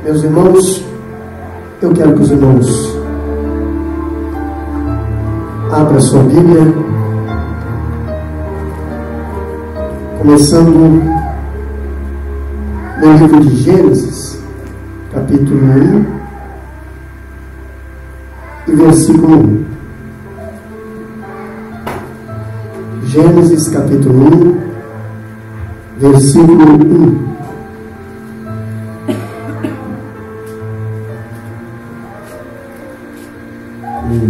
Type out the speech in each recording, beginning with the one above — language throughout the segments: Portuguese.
Meus irmãos, eu quero que os irmãos abram a sua Bíblia, começando no livro de Gênesis, capítulo 1 e versículo 1. Gênesis, capítulo 1, versículo 1.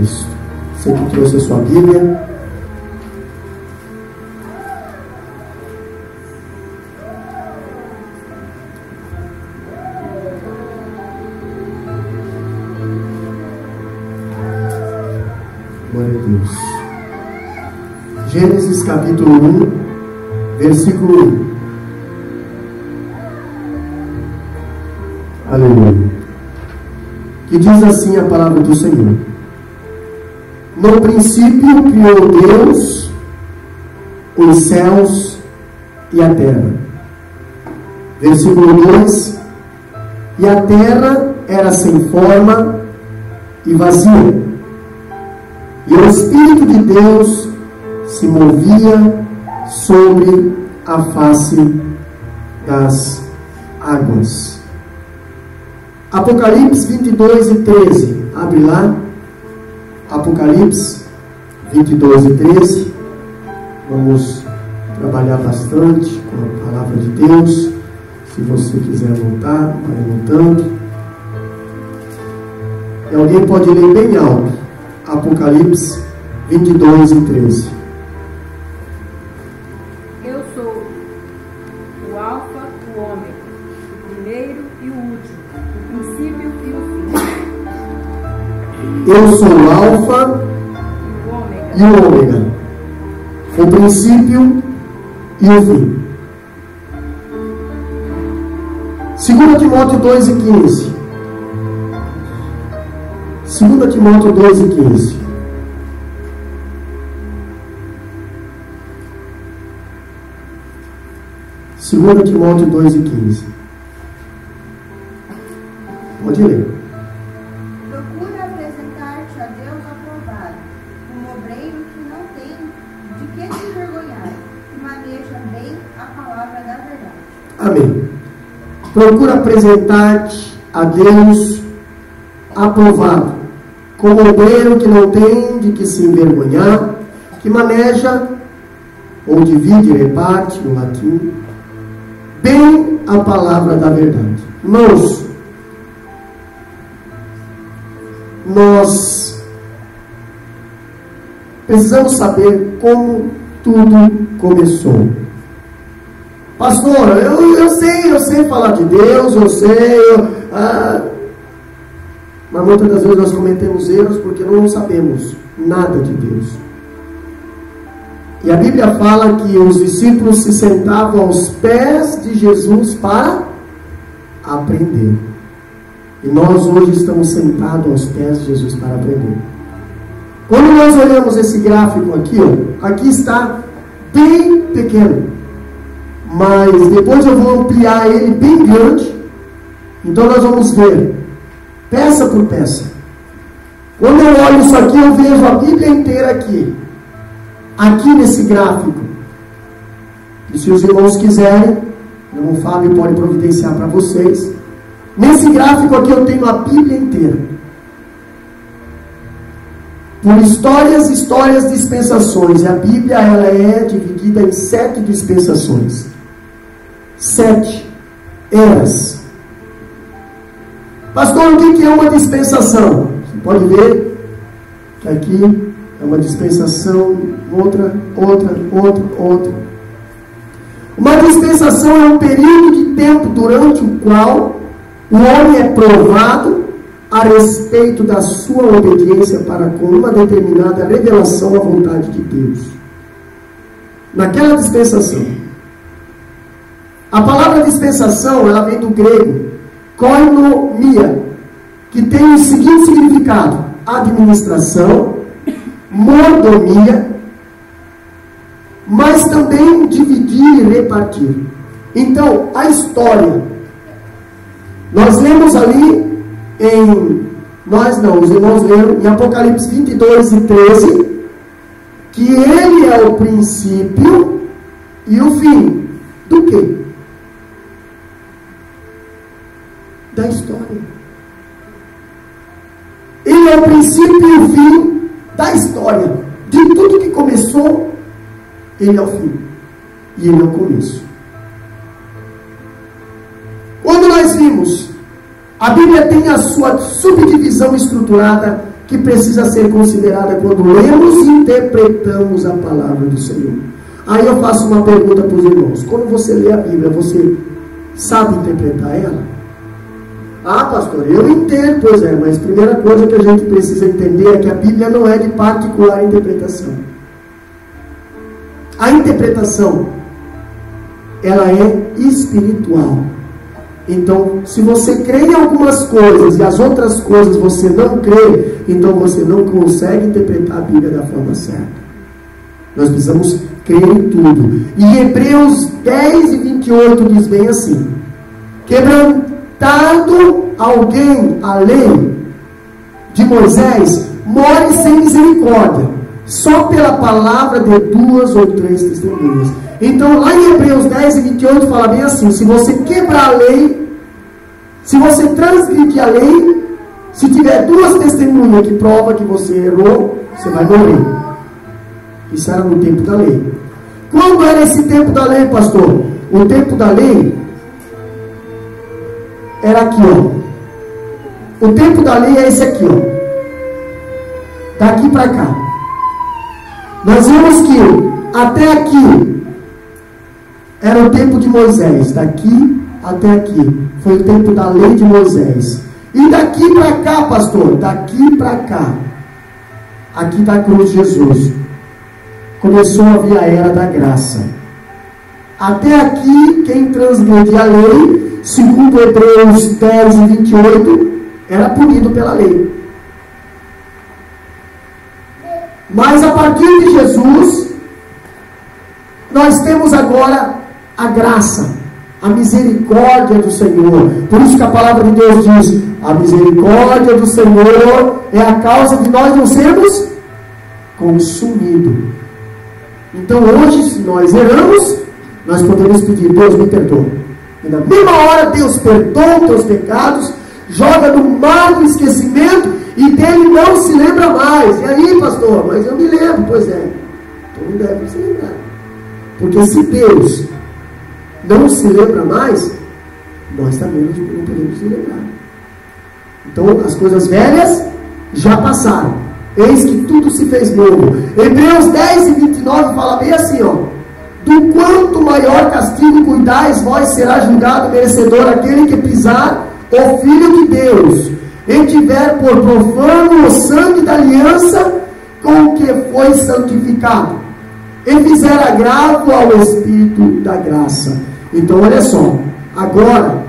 Isso. Você que trouxe a sua Bíblia. Glória a Deus. Gênesis capítulo 1, versículo 1. Aleluia. Que diz assim a palavra do Senhor: no princípio criou Deus os céus e a terra. Versículo 2: e a terra era sem forma e vazia, e o Espírito de Deus se movia sobre a face das águas. Apocalipse 22 e 13. Abre lá. Apocalipse 22 e 13. Vamos trabalhar bastante com a palavra de Deus. Se você quiser voltar, vai anotando. E alguém pode ler bem alto. Apocalipse 22 e 13. Eu sou o Alfa, o Ômega, o primeiro e o último, o princípio e o fim. Eu sou o Alfa e o Ômega, o princípio e o fim. 2 Timóteo 2 e 15. 2 Timóteo 2 e 15. Segunda Timóteo 2 e 15. Pode ler. Procura apresentar-te a Deus aprovado, um obreiro que não tem de que se envergonhar, que maneja bem a palavra da verdade. Amém. Procura apresentar-te a Deus aprovado, como obreiro que não tem de que se envergonhar, que maneja, ou divide, reparte, no latim, bem a palavra da verdade. Irmãos, nós precisamos saber como tudo começou. Pastor, eu sei falar de Deus, mas muitas das vezes nós cometemos erros porque não sabemos nada de Deus. E a Bíblia fala que os discípulos se sentavam aos pés de Jesus para aprender. E nós hoje estamos sentados aos pés de Jesus para aprender. Quando nós olhamos esse gráfico aqui, aqui está bem pequeno, mas depois eu vou ampliar ele bem grande. Então nós vamos ver peça por peça. Quando eu olho isso aqui, eu vejo a Bíblia inteira aqui nesse gráfico. E se os irmãos quiserem, o irmão Fábio pode providenciar para vocês. Nesse gráfico aqui eu tenho a Bíblia inteira. Por histórias, dispensações. E a Bíblia ela é dividida em 7 dispensações. 7 eras. Pastor, o que é uma dispensação? Você pode ver que aqui é uma dispensação, outra. Uma dispensação é um período de tempo durante o qual o homem é provado a respeito da sua obediência para com uma determinada revelação à vontade de Deus. Naquela dispensação. A palavra dispensação, ela vem do grego koinomia, que tem o seguinte significado: administração, mordomia, mas também dividir e repartir. Então, a história Nós lemos ali os irmãos leram em Apocalipse 22 e 13, que Ele é o princípio e o fim. Do quê? Da história. Ele é o princípio e o fim da história. De tudo que começou, Ele é o fim. E Ele é o começo. Quando nós vimos, a Bíblia tem a sua subdivisão estruturada que precisa ser considerada quando lemos e interpretamos a palavra do Senhor. Aí eu faço uma pergunta para os irmãos. Quando você lê a Bíblia, você sabe interpretar ela? Ah, pastor, eu entendo. Pois é, mas a primeira coisa que a gente precisa entender é que a Bíblia não é de particular interpretação. A interpretação, ela é espiritual. Então, se você crê em algumas coisas e as outras coisas você não crê, então você não consegue interpretar a Bíblia da forma certa. Nós precisamos crer em tudo. E Hebreus 10 e 28 diz bem assim: quebrantado alguém a lei de Moisés, morre sem misericórdia, só pela palavra de 2 ou 3 testemunhas. Então lá em Hebreus 10 e 28 fala bem assim: se você quebrar a lei, se você transgredir a lei, se tiver 2 testemunhas que provam que você errou, você vai morrer. Isso era no tempo da lei. Quando era esse tempo da lei, pastor? O tempo da lei era aqui, ó. O tempo da lei é esse aqui, ó. Daqui para cá. Nós vimos que até aqui era o tempo de Moisés. Daqui até aqui foi o tempo da lei de Moisés. E daqui para cá, pastor, daqui para cá, aqui está a cruz de Jesus. Começou a vir a era da graça. Até aqui, quem transgredia a lei, segundo Hebreus 10 e 28, era punido pela lei. Mas a partir de Jesus, nós temos agora a graça, a misericórdia do Senhor. Por isso que a palavra de Deus diz: a misericórdia do Senhor é a causa de nós não sermos consumidos. Então hoje, se nós erramos, nós podemos pedir: Deus me perdoa. E na mesma hora Deus perdoa os teus pecados, joga no mar do esquecimento e dele não se lembra mais. E aí, pastor, mas eu me lembro. Pois é, então não deve se lembrar. Porque se Deus não se lembra mais, nós também não podemos se lembrar. Então as coisas velhas já passaram, eis que tudo se fez novo. Hebreus 10 e 29 fala bem assim, ó: do quanto maior castigo cuidais, vós será julgado merecedor aquele que pisar o Filho de Deus, e tiver por profano o sangue da aliança com o que foi santificado, e fizer agravo ao Espírito da graça. Então olha só, agora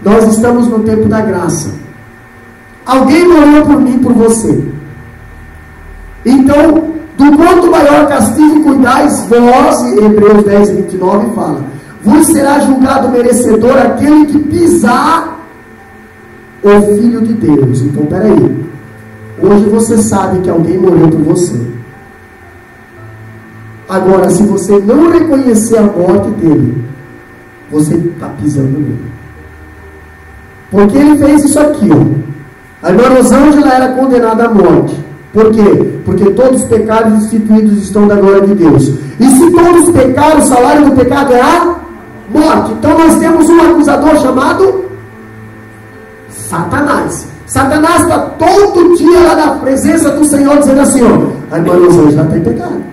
nós estamos no tempo da graça. Alguém morreu por mim, por você. Então, do quanto maior castigo cuidais vós, Hebreus 10 e 29 fala: vos será julgado merecedor aquele que pisar o Filho de Deus. Então, peraí, hoje você sabe que alguém morreu por você. Agora, se você não reconhecer a morte dele, você está pisando nele. Porque ele fez isso aqui, ó. A irmã Rosângela era condenada à morte. Por quê? Porque todos os pecados instituídos estão da glória de Deus. E se todos pecaram, o salário do pecado é a morte. Então nós temos um acusador chamado Satanás. Satanás está todo dia lá na presença do Senhor dizendo assim, ó: a irmã Rosângela tem pecado.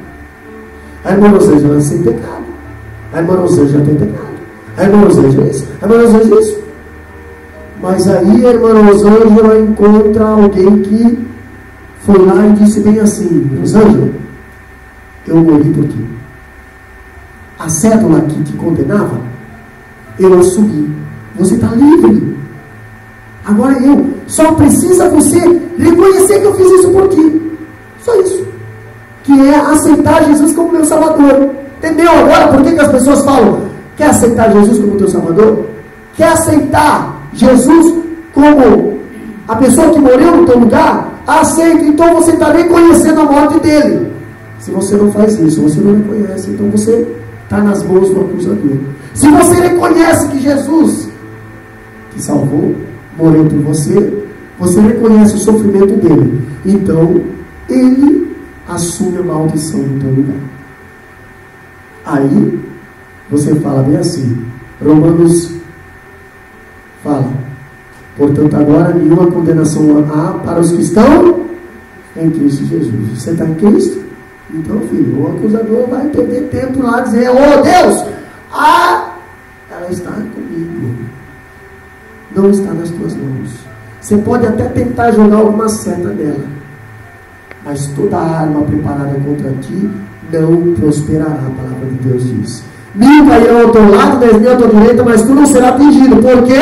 A irmã Rosângela sem pecado. A irmã Rosângela tem pecado. A irmã Rosângela isso. A irmã Rosângela isso. Mas aí a irmã Rosângela encontra alguém que foi lá e disse bem assim: Rosângela, eu morri por ti. A cédula que te condenava, eu assumi. Você está livre. Agora só precisa você reconhecer que eu fiz isso por ti. Só isso. Que é aceitar Jesus como meu Salvador. Entendeu agora por que as pessoas falam: quer aceitar Jesus como teu Salvador? Quer aceitar Jesus como a pessoa que morreu no teu lugar, aceita, então você está reconhecendo a morte dele. Se você não faz isso, você não reconhece, então você está nas mãos do acusador. Se você reconhece que Jesus te salvou, morreu por você, você reconhece o sofrimento dele, então ele assume a maldição no teu lugar. Aí você fala bem assim, Romanos fala, portanto agora nenhuma condenação há para os que estão em Cristo Jesus. Você está em Cristo? Então, filho, o acusador vai perder tempo lá dizer, oh Deus, ela está comigo, não está nas tuas mãos. Você pode até tentar jogar alguma seta dela, mas toda arma preparada contra ti não prosperará, a palavra de Deus diz. 1000 cairão ao teu lado, 10.000 à tua direita, mas tu não será atingido. Por quê?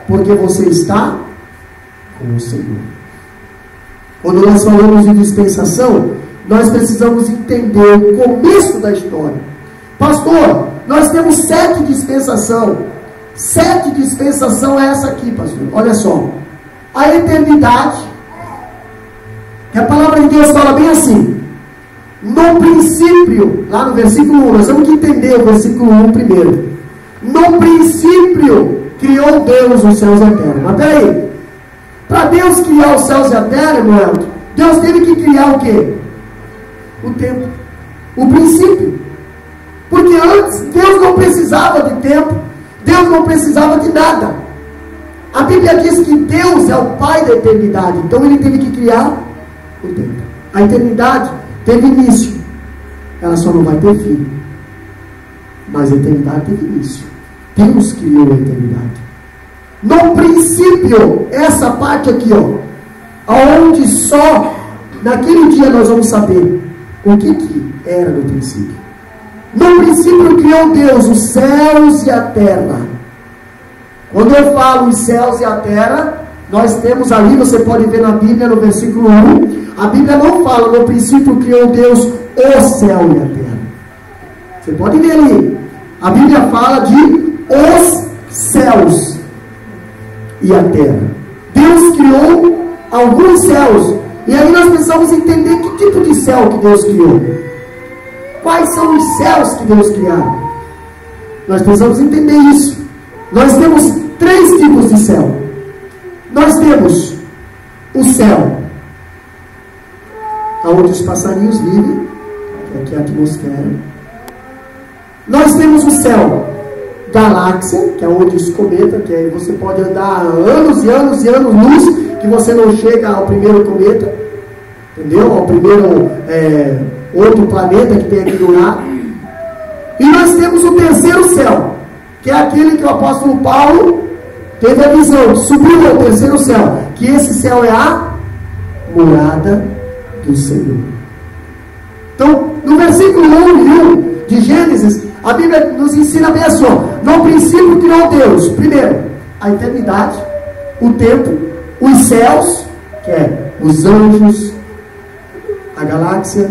Porque você está com o Senhor. Quando nós falamos de dispensação, nós precisamos entender o começo da história. Pastor, nós temos 7 dispensações. 7 dispensações é essa aqui, pastor. Olha só. A eternidade, que a palavra de Deus fala bem assim. No princípio, lá no versículo 1, nós temos que entender o versículo 1 primeiro. No princípio, criou Deus os céus e a terra. Mas peraí, para Deus criar os céus e a terra, irmão, Deus teve que criar o quê? O tempo, o princípio. Porque antes, Deus não precisava de tempo, Deus não precisava de nada. A Bíblia diz que Deus é o Pai da eternidade, então Ele teve que criar o tempo. A eternidade teve início, ela só não vai ter fim, mas a eternidade teve início. Deus criou a eternidade. No princípio, essa parte aqui, aonde só naquele dia nós vamos saber o que era no princípio. No princípio criou Deus os céus e a terra. Quando eu falo os céus e a terra, nós temos ali, você pode ver na Bíblia, no versículo 1, a Bíblia não fala, no princípio criou Deus o céu e a terra. Você pode ver ali, a Bíblia fala de os céus e a terra. Deus criou alguns céus, e aí nós precisamos entender que tipo de céu que Deus criou. Quais são os céus que Deus criou? Nós precisamos entender isso. Nós temos 3 tipos de céu. Nós temos o céu onde os passarinhos vivem, que aqui é a atmosfera. Nós temos o céu galáxia, que é onde os cometas, que aí você pode andar anos e anos e anos luz, que você não chega ao primeiro cometa, entendeu? Ao primeiro outro planeta que tem aqui do lado. E nós temos o terceiro céu, que é aquele que o apóstolo Paulo teve a visão, subiu ao terceiro céu, que esse céu é a morada do Senhor. Então, no versículo 1 e 1 de Gênesis, a Bíblia nos ensina bem assim, no princípio criou Deus, primeiro, a eternidade, o tempo, os céus, que é os anjos, a galáxia,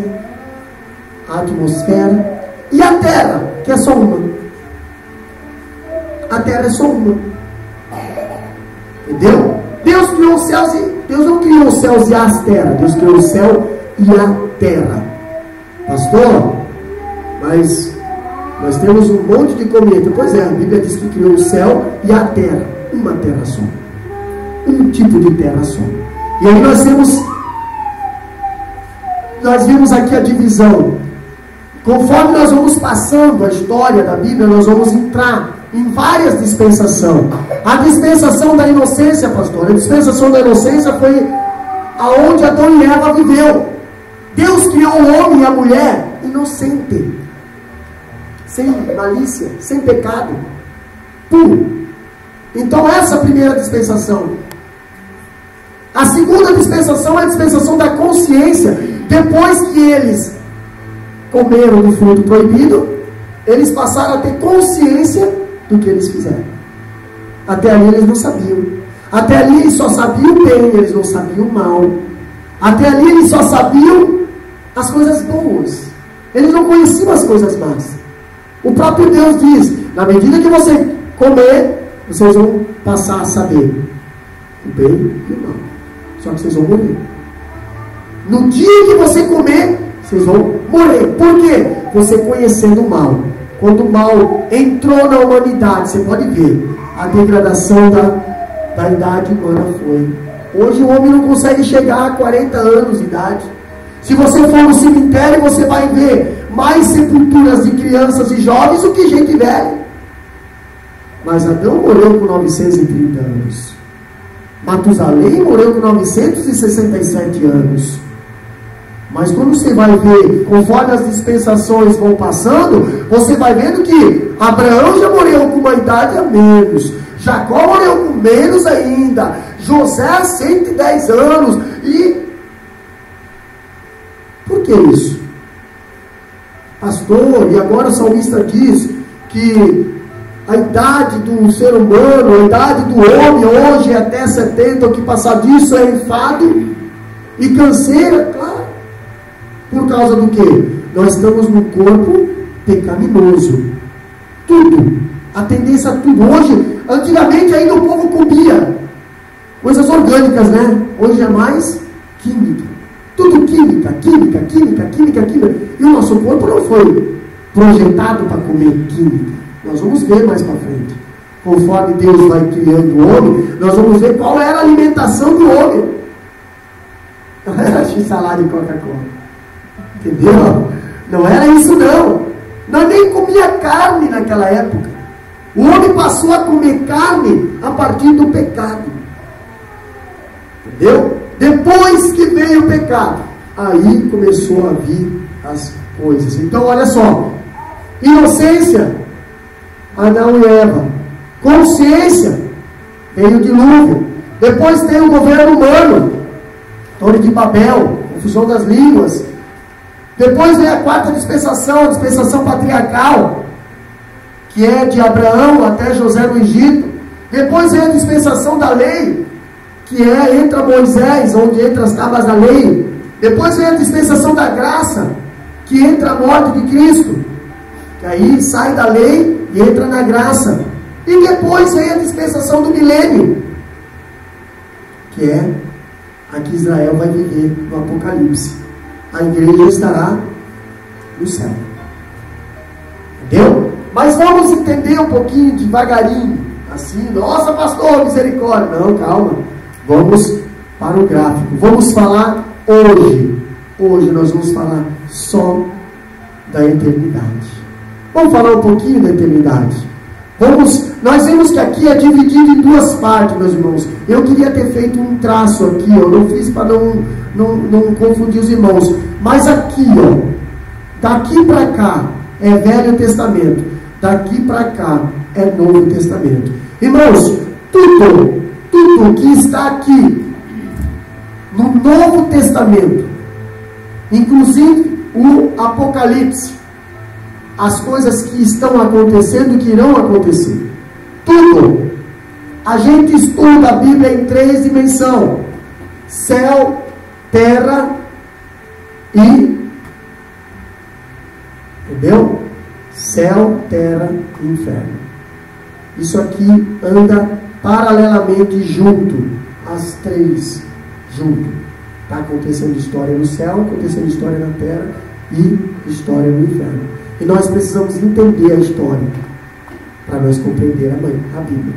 a atmosfera, e a terra, que é só uma. A terra é só uma. Entendeu? Deus criou os céus e Deus não criou os céus e as terras. Deus criou o céu e a terra. Pastor, mas nós temos um monte de cometa. Pois é, a Bíblia diz que criou o céu e a terra. Uma terra só. Um tipo de terra só. E aí nós vimos aqui a divisão. Conforme nós vamos passando a história da Bíblia, nós vamos entrar em várias dispensações. A dispensação da inocência, pastor, a dispensação da inocência foi aonde Adão e Eva viveu. Deus criou o homem e a mulher inocente, sem malícia, sem pecado, puro. Então essa é a primeira dispensação. A segunda dispensação é a dispensação da consciência. Depois que eles comeram do fruto proibido, eles passaram a ter consciência do que eles fizeram. Até ali eles não sabiam. Até ali eles só sabiam o bem, eles não sabiam o mal. Até ali eles só sabiam as coisas boas. Eles não conheciam as coisas más. O próprio Deus diz, na medida que você comer, vocês vão passar a saber o bem e o mal. Só que vocês vão morrer. No dia que você comer, vocês vão morrer. Por quê? Você conhecendo o mal. Quando o mal entrou na humanidade, você pode ver, a degradação da idade humana foi. Hoje o homem não consegue chegar a 40 anos de idade. Se você for no cemitério, você vai ver mais sepulturas de crianças e jovens do que gente velha. Mas Adão morreu com 930 anos. Matusalém morreu com 967 anos. Mas quando você vai ver, conforme as dispensações vão passando, você vai vendo que Abraão já morreu com uma idade a menos, Jacó morreu com menos ainda, José 110 anos. E por que isso? Pastor, e agora o salmista diz que a idade do ser humano, a idade do homem hoje é até 70, o que passar disso é enfado e canseira, claro. Por causa do quê? Nós estamos num corpo pecaminoso. Tudo. A tendência a tudo. Hoje, antigamente ainda o povo comia coisas orgânicas, né? Hoje é mais química. Tudo química. E o nosso corpo não foi projetado para comer química. Nós vamos ver mais para frente. Conforme Deus vai criando o homem, nós vamos ver qual era a alimentação do homem. Não era x-salada e Coca-Cola. Entendeu? Não era isso não. Nós nem comia carne naquela época. O homem passou a comer carne a partir do pecado. Entendeu? Depois que veio o pecado, aí começou a vir as coisas. Então olha só. Inocência, Adão e Eva. Consciência, veio o dilúvio. Depois tem o governo humano, Torre de Babel, confusão das línguas. Depois vem a quarta dispensação, a dispensação patriarcal, que é de Abraão até José no Egito. Depois vem a dispensação da lei, que é entra Moisés, onde entra as tábuas da lei. Depois vem a dispensação da graça, que entra a morte de Cristo, que aí sai da lei e entra na graça. E depois vem a dispensação do milênio, que é a que Israel vai viver no Apocalipse. A igreja estará no céu. Entendeu? Mas vamos entender um pouquinho devagarinho. Assim, nossa pastor, misericórdia. Não, calma. Vamos para o gráfico. Vamos falar hoje. Hoje nós vamos falar só da eternidade. Vamos falar um pouquinho da eternidade. Nós vemos que aqui é dividido em duas partes, meus irmãos. Eu queria ter feito um traço aqui, eu não fiz para não confundir os irmãos. Mas aqui, ó, daqui para cá é Velho Testamento, daqui para cá é Novo Testamento. Irmãos, tudo que está aqui no Novo Testamento, inclusive o Apocalipse, as coisas que estão acontecendo e que irão acontecer, tudo, a gente estuda a Bíblia em 3 dimensões: céu, terra e, entendeu? Céu, terra e inferno. Isso aqui anda paralelamente junto, as 3 junto. Está acontecendo história no céu, acontecendo história na terra e história no inferno. E nós precisamos entender a história para nós compreender a Bíblia.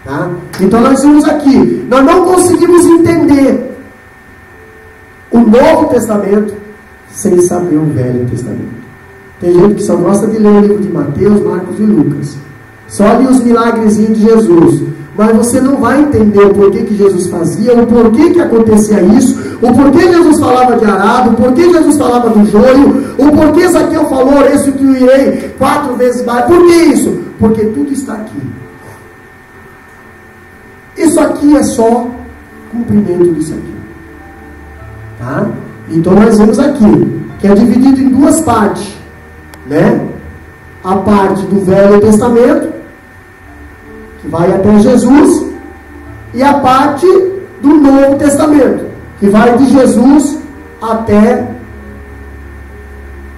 Tá? Então nós vimos aqui, nós não conseguimos entender o Novo Testamento sem saber o Velho Testamento. Tem gente que só gosta de ler o livro de Mateus, Marcos e Lucas, só ler os milagrezinhos de Jesus, mas você não vai entender o porquê que Jesus fazia, o porquê que acontecia isso, o porquê Jesus falava de arado, o porquê Jesus falava do joio, o porquê Zaqueu falou, restituirei 4 vezes mais. Por que isso? Porque tudo está aqui. Isso aqui é só cumprimento disso aqui. Tá? Então nós vemos aqui, que é dividido em 2 partes, né? A parte do Velho Testamento, que vai até Jesus, e a parte do Novo Testamento, que vai de Jesus até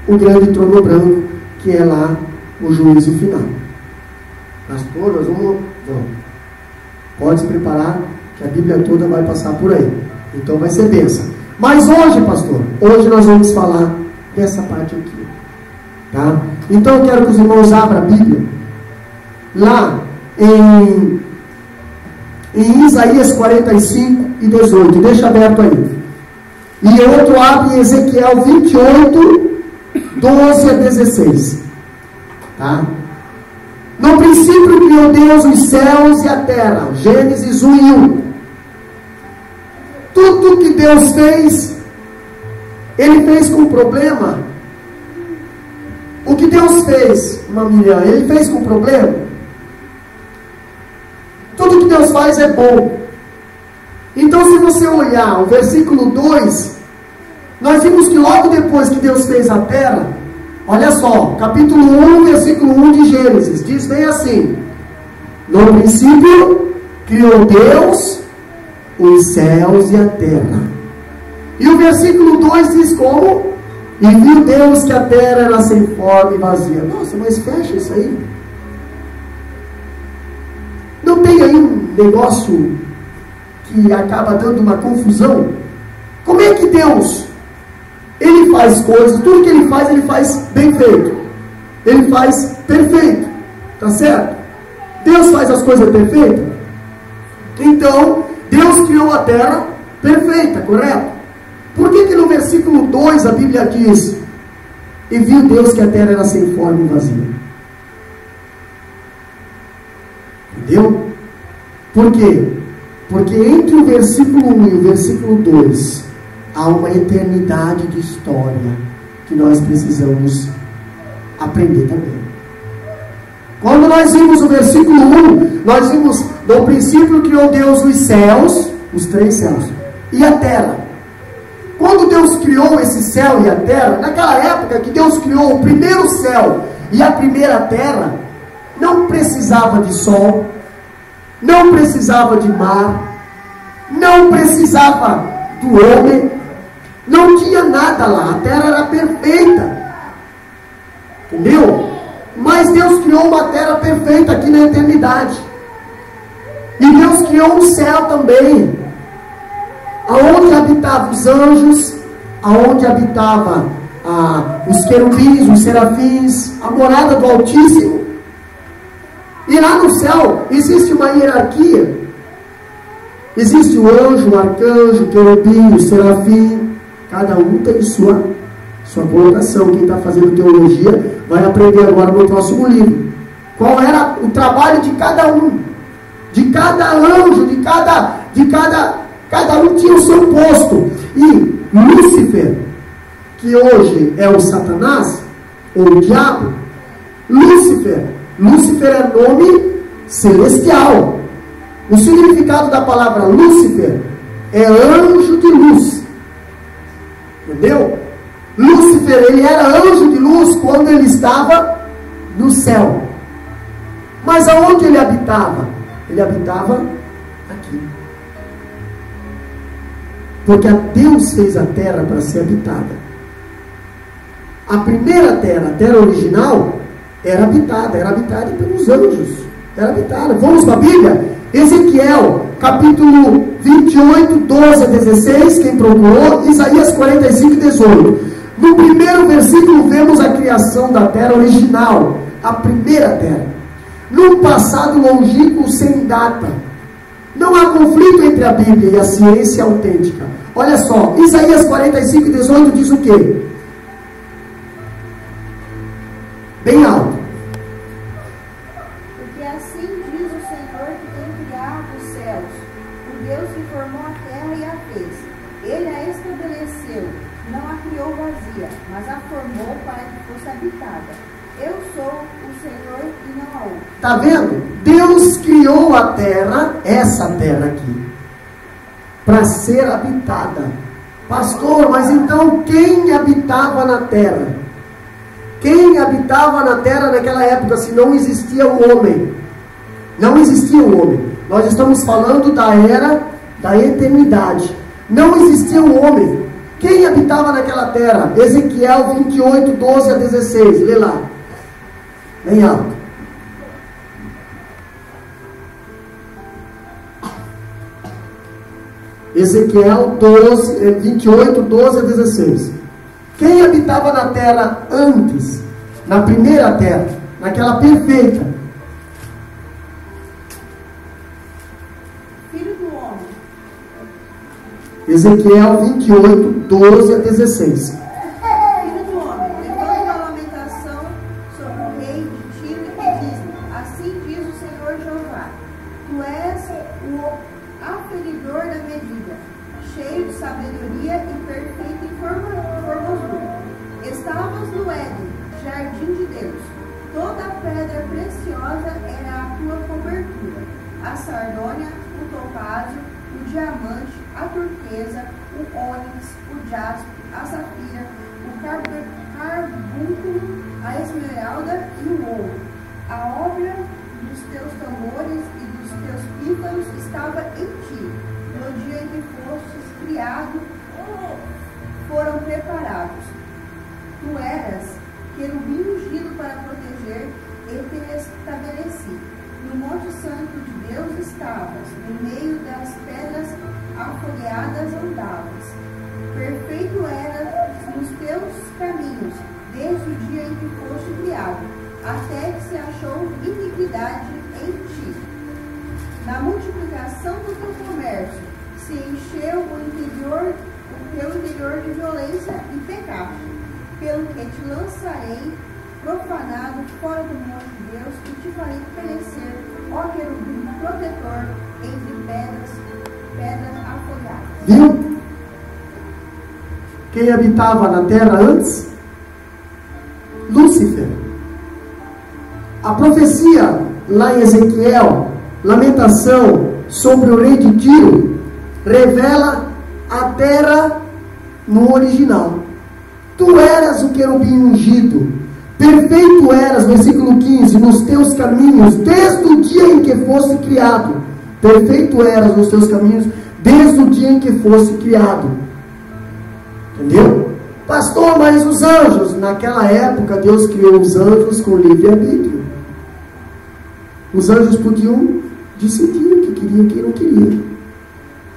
o grande trono branco, que é lá o juízo final. Pastor, nós vamos. Pode se preparar, que a Bíblia toda vai passar por aí. Então vai ser bênção. Mas hoje, pastor, hoje nós vamos falar dessa parte aqui. Tá? Então eu quero que os irmãos abram a Bíblia. Lá em Isaías 45 e 18. Deixa aberto aí. E outro abre em Ezequiel 28, 12 a 16. Tá? No princípio criou Deus os céus e a terra. Gênesis 1 e 1. Tudo que Deus fez, Ele fez com problema. O que Deus fez, Miriam, Ele fez com problema. Tudo que Deus faz é bom. Então, se você olhar o versículo 2, nós vimos que logo depois que Deus fez a terra, olha só, capítulo 1, versículo 1 de Gênesis, diz bem assim: no princípio criou Deus os céus e a terra. E o versículo 2 diz como? E viu Deus que a terra era sem forma e vazia. Nossa, mas fecha isso aí. Não tem aí um negócio que acaba dando uma confusão? Como é que Deus, Ele faz coisas, tudo que Ele faz bem feito. Ele faz perfeito. Tá certo? Deus faz as coisas perfeitas. Então, Deus criou a terra perfeita, correto? Por que no versículo 2 a Bíblia diz: e viu Deus que a terra era sem forma e vazia? Entendeu? Por quê? Porque entre o versículo 1 e o versículo 2 há uma eternidade de história que nós precisamos aprender também. Quando nós vimos o versículo 1, nós vimos: no princípio criou Deus os céus, os 3 céus, e a terra. Quando Deus criou esse céu e a terra, naquela época que Deus criou o primeiro céu e a primeira terra, não precisava de sol, não precisava de mar, não precisava do homem, não tinha nada lá, a terra era perfeita. Entendeu? Mas Deus criou uma terra perfeita aqui na eternidade. E Deus criou um céu também, aonde habitavam os anjos, aonde habitava os querubins, os serafins, a morada do Altíssimo. E lá no céu existe uma hierarquia. Existe o anjo, o arcanjo, o querubim, o serafim. Cada um tem sua colocação. Quem está fazendo teologia vai aprender agora no próximo livro. Qual era o trabalho de cada um? De cada anjo, cada um tinha o seu posto. E Lúcifer, que hoje é o Satanás, ou o diabo, Lúcifer é nome celestial. O significado da palavra Lúcifer é anjo de luz. Entendeu? Lúcifer, ele era anjo de luz quando ele estava no céu. Mas aonde ele habitava? Ele habitava aqui. Porque Deus fez a terra para ser habitada. A primeira terra, a terra original, era habitada pelos anjos. Era habitada. Vamos para a Bíblia? Ezequiel, capítulo 28, 12 a 16, quem procurou, Isaías 45 e 18. No primeiro versículo vemos a criação da terra original, a primeira terra. Num passado longínquo sem data. Não há conflito entre a Bíblia e a ciência autêntica. Olha só, Isaías 45 e 18 diz o quê? Bem alto. Porque assim diz o Senhor que tem criado os céus, o Deus que formou a terra e a fez. Ele a estabeleceu, não a criou vazia, mas a formou para que fosse habitada. Eu sou o Senhor e não há outro. Está vendo? Deus criou a terra, essa terra aqui, para ser habitada. Pastor, mas então quem habitava na terra? Quem habitava na terra naquela época se não existia o homem? Não existia o homem. Nós estamos falando da era da eternidade. Não existia o homem. Quem habitava naquela terra? Ezequiel 28, 12 a 16. Lê lá. Bem alto. Ezequiel 28, 12 a 16. Quem habitava na terra antes, na primeira terra, naquela perfeita? Filho do homem. Ezequiel 28, 12 a 16. Filho do homem, levanta uma lamentação sobre o rei de Tiro e diz: assim diz o Senhor Jeová: tu és o aferidor da medida, cheio de sabedoria e perfeito em formosura. Estavas no Éden, jardim de Deus. Toda pedra preciosa era a tua cobertura: a sardônia, o topázio, o diamante, a turquesa, o ônix, o jaspe, a safira, o carbúnculo, a esmeralda e o ouro. A obra dos teus tambores e dos teus pífanos estava em ti. No dia em que fostes criado, foram preparados. Tu eras querubim ungido para proteger e te estabeleci. No Monte Santo de Deus estavas, no meio das pedras afogueadas andavas. Perfeito eras nos teus caminhos, desde o dia em que foste criado, até que se achou iniquidade em ti. Na multiplicação do teu comércio, se encheu o teu interior de violência e pecado, pelo que te lançarei profanado fora do monte de Deus e te farei perecer, ó querubim protetor, entre pedras afogadas. Viu? Quem habitava na terra antes? Lúcifer. A profecia lá em Ezequiel, lamentação sobre o rei de Tiro, revela a terra no original. Tu eras o querubim ungido, perfeito eras, versículo 15, nos teus caminhos, desde o dia em que fosse criado. Perfeito eras nos teus caminhos, desde o dia em que fosse criado. Entendeu? Pastor, mas os anjos, naquela época Deus criou os anjos com livre-arbítrio. Os anjos podiam decidir o que queriam e o que não queriam.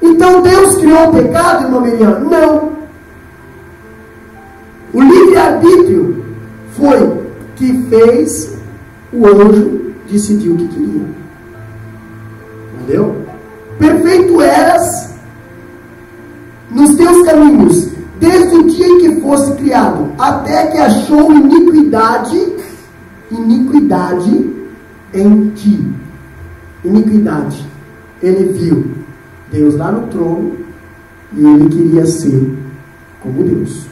Então Deus criou o pecado, irmã Miriam? Não. O livre-arbítrio foi que fez o anjo decidir o que queria. Entendeu? Perfeito eras nos teus caminhos, desde o dia em que fosse criado, até que achou iniquidade em ti. Iniquidade. Ele viu Deus lá no trono e ele queria ser como Deus.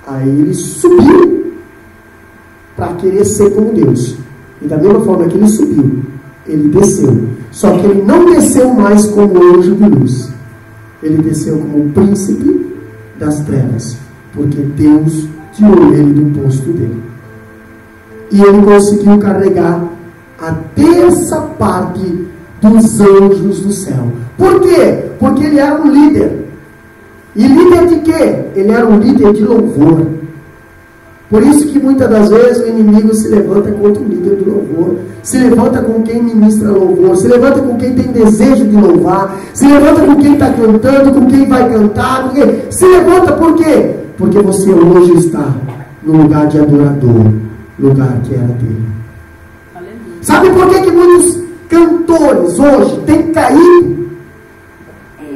Aí ele subiu para querer ser como Deus. E da mesma forma que ele subiu, ele desceu. Só que ele não desceu mais como anjo de luz. Ele desceu como príncipe das trevas. Porque Deus tirou ele do posto dele. E ele conseguiu carregar a terça parte dos anjos do céu. Por quê? Porque ele era um líder. E líder de quê? Ele era um líder de louvor. Por isso que muitas das vezes o inimigo se levanta contra o líder do louvor, se levanta com quem ministra louvor, se levanta com quem tem desejo de louvar, se levanta com quem está cantando, com quem vai cantar, se levanta por quê? Porque você hoje está no lugar de adorador, lugar que era dele. Aleluia. Sabe por que muitos cantores hoje têm caído?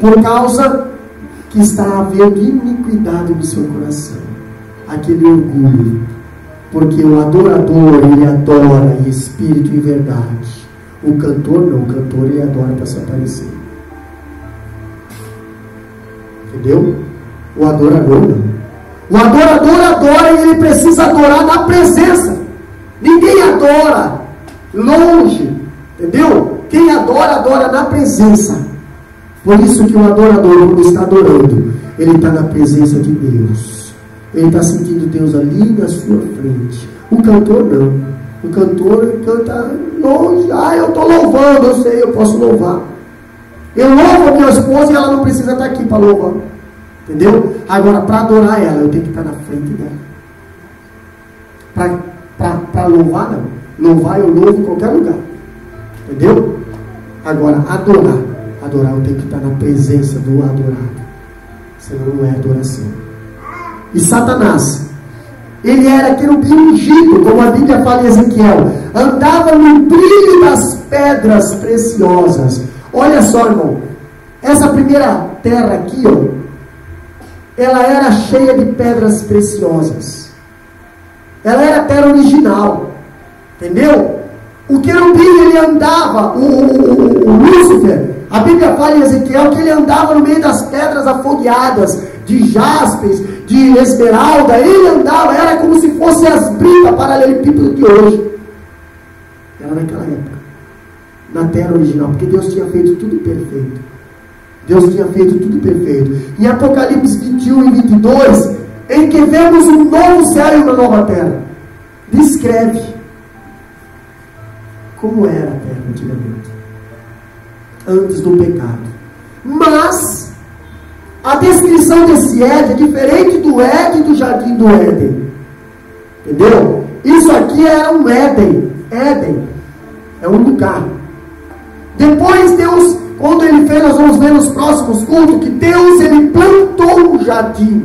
Por causa que está havendo iniquidade no seu coração. Aquele orgulho, porque o adorador, ele adora em espírito e verdade. O cantor não, o cantor ele adora para se aparecer. Entendeu? O adorador não. O adorador adora e ele precisa adorar na presença. Ninguém adora longe, entendeu? Quem adora, adora na presença. Por isso que o adorador, quando está adorando, ele está na presença de Deus. Ele está sentindo Deus ali na sua frente. O cantor não. O cantor canta longe. Eu estou louvando, eu sei, eu posso louvar. Eu louvo a minha esposa e ela não precisa estar aqui para louvar. Entendeu? Agora, para adorar ela, eu tenho que estar na frente dela. Para louvar, não. Louvar, eu louvo em qualquer lugar. Entendeu? Agora, adorar. Adorar, eu tenho que estar na presença do adorado. Senão não é adoração. E Satanás, ele era querubim ungido, como a Bíblia fala em Ezequiel. Andava no brilho das pedras preciosas. Olha só, irmão. Essa primeira terra aqui, ó, ela era cheia de pedras preciosas. Ela era a terra original. Entendeu? O querubim, ele andava, o Lúcifer, a Bíblia fala em Ezequiel que ele andava no meio das pedras afogueadas, de jaspes, de esmeralda. Ele andava, era como se fossem as britas paralelepípedas de hoje. Era naquela época, na terra original, porque Deus tinha feito tudo perfeito. Deus tinha feito tudo perfeito. Em Apocalipse 21 e 22, em que vemos um novo céu e uma nova terra, descreve como era a terra antigamente, antes do pecado. Mas a descrição desse Éden é diferente do Éden do jardim do Éden. Entendeu? Isso aqui era um Éden. Éden é um lugar. Depois Deus, quando ele fez, nós vamos ver nos próximos cultos, que Deus, ele plantou um jardim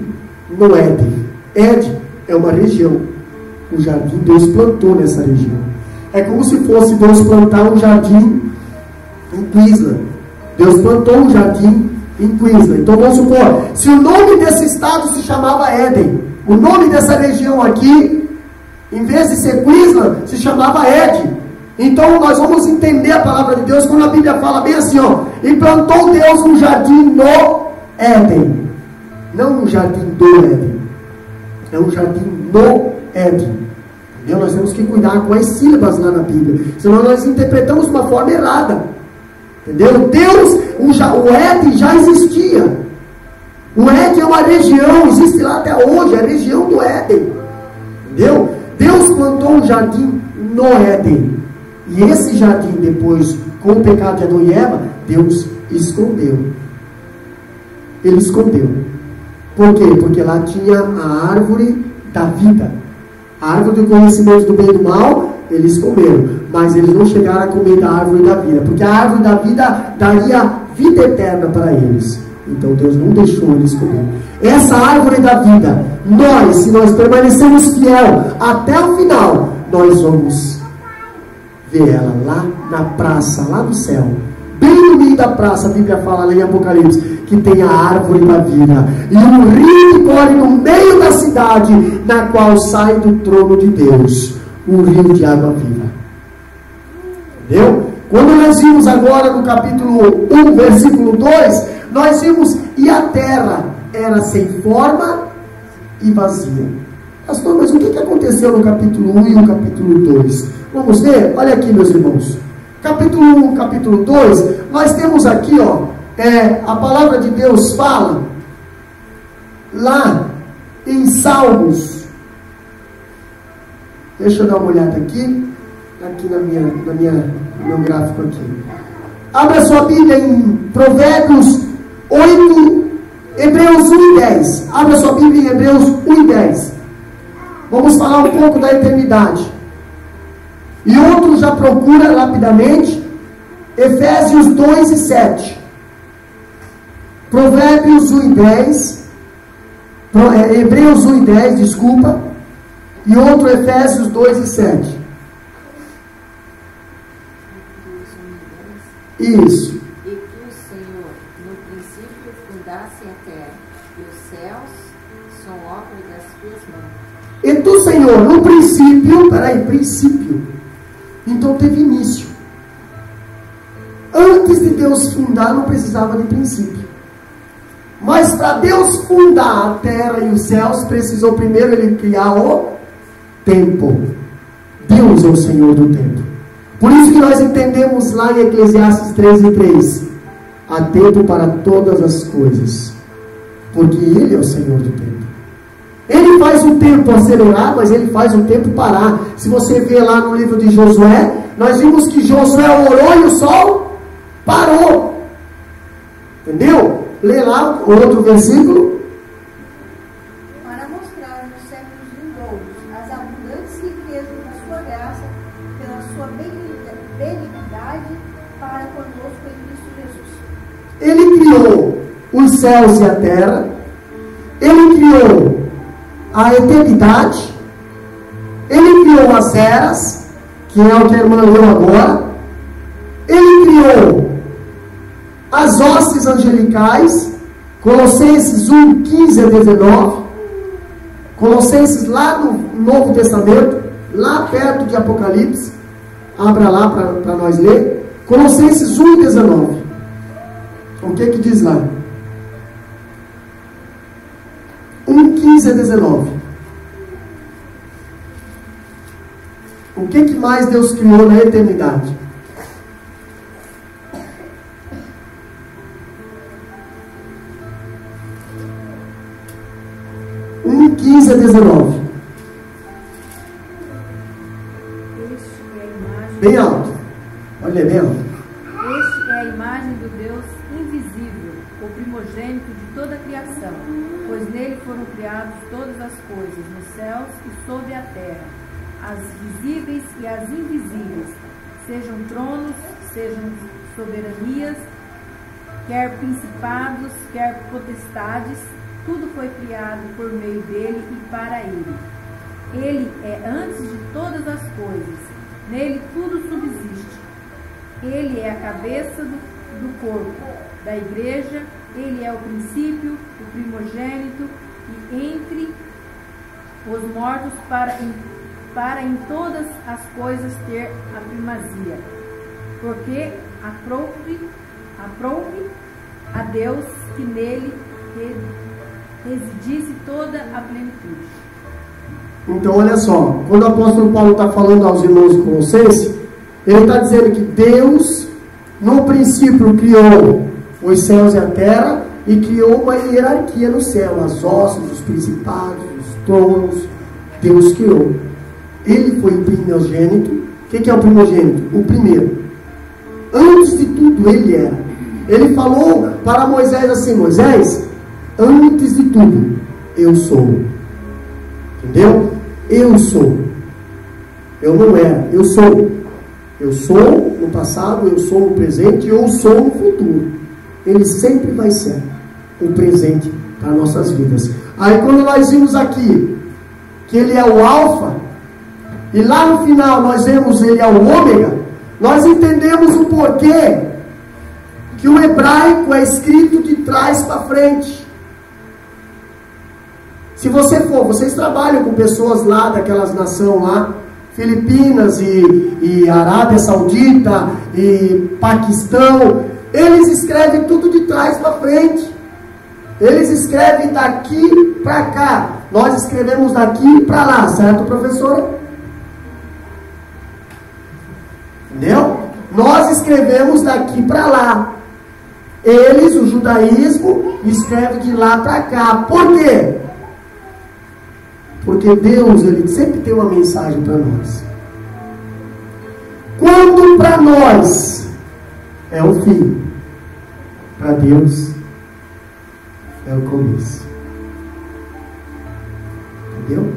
no Éden. Éden é uma região. O jardim Deus plantou nessa região. É como se fosse Deus plantar um jardim em Queensland. Deus plantou um jardim em Queensland. Então vamos supor, se o nome desse estado se chamava Éden, o nome dessa região aqui, em vez de ser Queensland, se chamava Éden. Então nós vamos entender a palavra de Deus quando a Bíblia fala bem assim, ó, e plantou Deus um jardim no Éden. Não um jardim do Éden. É um jardim no Éden. Entendeu? Nós temos que cuidar com as sílabas lá na Bíblia, senão nós interpretamos de uma forma errada. Entendeu? Deus, o Éden já existia. O Éden é uma região, existe lá até hoje, a região do Éden. Entendeu? Deus plantou um jardim no Éden. E esse jardim, depois, com o pecado de Adão e Eva, Deus escondeu. Ele escondeu. Por quê? Porque lá tinha a árvore da vida. A árvore do conhecimento do bem e do mal, eles comeram. Mas eles não chegaram a comer da árvore da vida. Porque a árvore da vida daria vida eterna para eles. Então Deus não deixou eles comer. Essa árvore da vida, nós, se nós permanecermos fiel até o final, nós vamos ver ela lá na praça, lá no céu. Bem no meio da praça, a Bíblia fala lá em Apocalipse, que tem a árvore da vida. E um rio que corre no meio da cidade, na qual sai do trono de Deus um rio de água viva. Entendeu? Quando nós vimos agora no capítulo 1, versículo 2, nós vimos, e a terra era sem forma e vazia. Pastor, mas o que aconteceu no capítulo 1 e no capítulo 2? Vamos ver? Olha aqui, meus irmãos. Capítulo 1, capítulo 2, nós temos aqui, ó, a palavra de Deus fala, lá em Salmos, deixa eu dar uma olhada aqui no meu gráfico aqui. Abra sua Bíblia em Provérbios 8, Hebreus 1 e 10. Abra sua Bíblia em Hebreus 1 e 10. Vamos falar um pouco da eternidade. E outro já procura rapidamente, Efésios 2 e 7. Provérbios 1 e 10. Hebreus 1 e 10, desculpa. E outro, Efésios 2 e 7. Isso. E que o Senhor no princípio fundasse a terra, e os céus são obra das tuas mãos. E tu, Senhor, no princípio, princípio. Então teve início. Antes de Deus fundar, não precisava de princípio. Mas para Deus fundar a terra e os céus, precisou primeiro ele criar o tempo. Deus é o Senhor do tempo. Por isso que nós entendemos lá em Eclesiastes 13:3, há tempo para todas as coisas, porque Ele é o Senhor do tempo. Ele faz o tempo acelerar, mas Ele faz o tempo parar. Se você ver lá no livro de Josué, nós vimos que Josué orou e o sol parou. Entendeu? Lê lá o outro versículo. Para mostrar nos séculos vindouros as abundantes riquezas da sua graça, pela sua benignidade para conosco em Cristo Jesus. os céus e a terra. Ele criou a eternidade. Ele criou as eras, que é o que a irmã leu agora. Ele criou as hostes angelicais, Colossenses 1, 15 a 19. Colossenses lá no Novo Testamento, lá perto de Apocalipse. Abra lá para nós ler. Colossenses 1, 19. O que diz lá? 1, 15 a 19. O que mais Deus criou na eternidade? Um 15 a 19. Bem alto. Olha, bem alto. Este é a imagem do Deus invisível, o primogênito de toda a criação, pois nele foram criadas todas as coisas, nos céus e sobre a terra, as visíveis e as invisíveis, sejam tronos, sejam soberanias, quer principados, quer potestades, tudo foi criado por meio dele e para ele. Ele é antes de todas as coisas, nele tudo subsiste. Ele é a cabeça do corpo, da igreja, ele é o princípio, o primogênito, e entre os mortos para em todas as coisas ter a primazia, porque aprouve a Deus que nele residisse toda a plenitude. Então olha só, quando o apóstolo Paulo está falando aos irmãos de Colossenses, ele está dizendo que Deus no princípio criou os céus e a terra, e criou uma hierarquia no céu, as hostes, os principados, os tronos. Deus criou. Ele foi o primogênito. O que é o primogênito? O primeiro. Antes de tudo ele era. Ele falou para Moisés assim: Moisés, antes de tudo eu sou. Entendeu? Eu sou. Eu não era, eu sou. Eu sou no passado, eu sou no presente e eu sou no futuro. Ele sempre vai ser o presente para nossas vidas. Aí quando nós vimos aqui que ele é o alfa, e lá no final nós vemos ele é o ômega, nós entendemos o porquê que o hebraico é escrito de trás para frente. Se você for, vocês trabalham com pessoas lá daquelas nações lá, Filipinas e Arábia Saudita e Paquistão, eles escrevem tudo de trás para frente. Eles escrevem daqui para cá. Nós escrevemos daqui para lá, certo, professor? Entendeu? Nós escrevemos daqui para lá. Eles, o judaísmo, escreve de lá para cá. Por quê? Porque Deus, ele sempre tem uma mensagem para nós. Quando para nós é o fim, para Deus é o começo. Entendeu?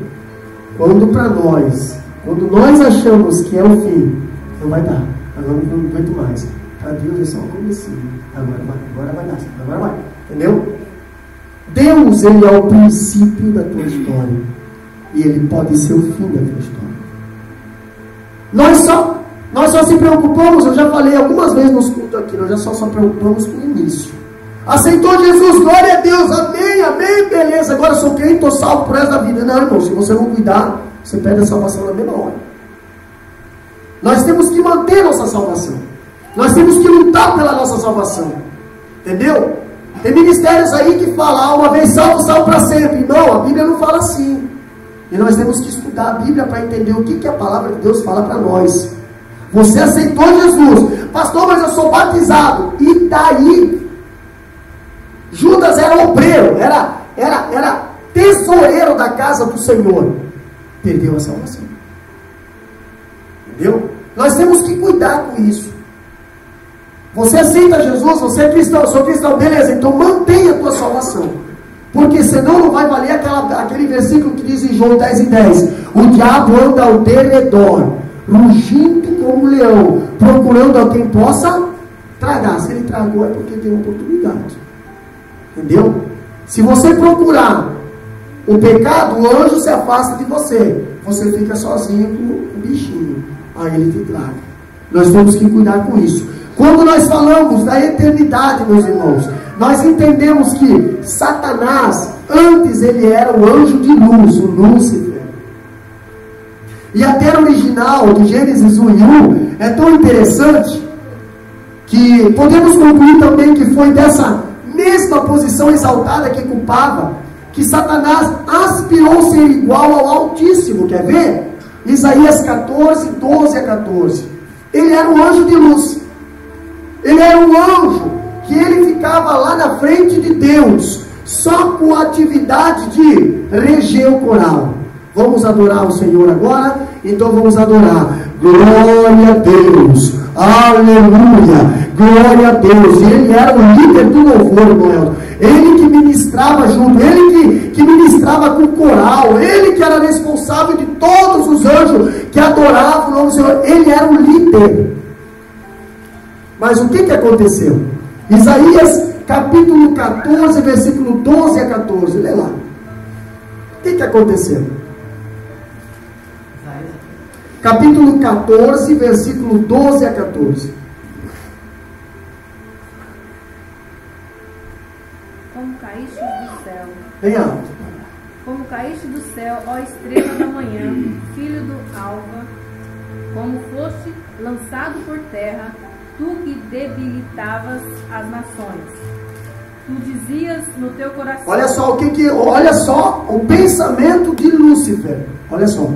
Quando para nós, quando nós achamos que é o fim, não vai dar, agora não aguento mais. Para Deus é só o comecinho. Agora vai dar, agora vai. Entendeu? Deus, ele é o princípio da tua história. E ele pode ser o fim da tua história. Nós só se preocupamos, eu já falei algumas vezes nos cultos aqui, nós já só preocupamos com o início. Aceitou Jesus, glória a Deus, amém, amém, beleza, agora sou crente, estou salvo por resto da vida. Não, irmão, se você não cuidar, você perde a salvação na mesma hora. Nós temos que manter nossa salvação. Nós temos que lutar pela nossa salvação. Entendeu? Tem ministérios aí que falam, uma vez salvo, salvo para sempre. Não, a Bíblia não fala assim. E nós temos que estudar a Bíblia para entender o que a palavra de Deus fala para nós. Você aceitou Jesus. Pastor, mas eu sou batizado. E daí? Judas era obreiro, era tesoureiro da casa do Senhor. Perdeu a salvação. Entendeu? Nós temos que cuidar com isso. Você aceita Jesus, você é cristão, eu sou cristão, beleza, então mantenha a tua salvação. Porque senão não vai valer aquele versículo que diz em João 10:10. O diabo anda ao derredor, rugindo como um leão, procurando a quem possa tragar. Se ele tragou é porque tem oportunidade. Entendeu? Se você procurar o pecado, o anjo se afasta de você. Você fica sozinho com o bichinho. Aí ele te traga. Nós temos que cuidar com isso. Quando nós falamos da eternidade, meus irmãos, nós entendemos que Satanás, antes ele era o anjo de luz, o Lúcifer. E a terra original de Gênesis 1 e 1 é tão interessante que podemos concluir também que foi dessa mesma posição exaltada que culpava, que Satanás aspirou ser igual ao Altíssimo. Quer ver? Isaías 14, 12 a 14. Ele era um anjo de luz. Ele era um anjo que ele ficava lá na frente de Deus, só com a atividade de reger o coral. Vamos adorar o Senhor agora? Então vamos adorar. Glória a Deus, aleluia, glória a Deus. E ele era o líder do louvor, Noel. Ele que ministrava junto, ele que ministrava com o coral, ele que era responsável de todos os anjos que adoravam o nome do Senhor. Ele era o líder. Mas o que aconteceu? Isaías capítulo 14, versículo 12 a 14. Lê lá. O que aconteceu? Capítulo 14, versículo 12 a 14. Como caíste do céu. Bem alto. Como caíste do céu, ó estrela da manhã, filho do alva, como foste lançado por terra, tu que debilitavas as nações. Tu dizias no teu coração. Olha só olha só o pensamento de Lúcifer. Olha só.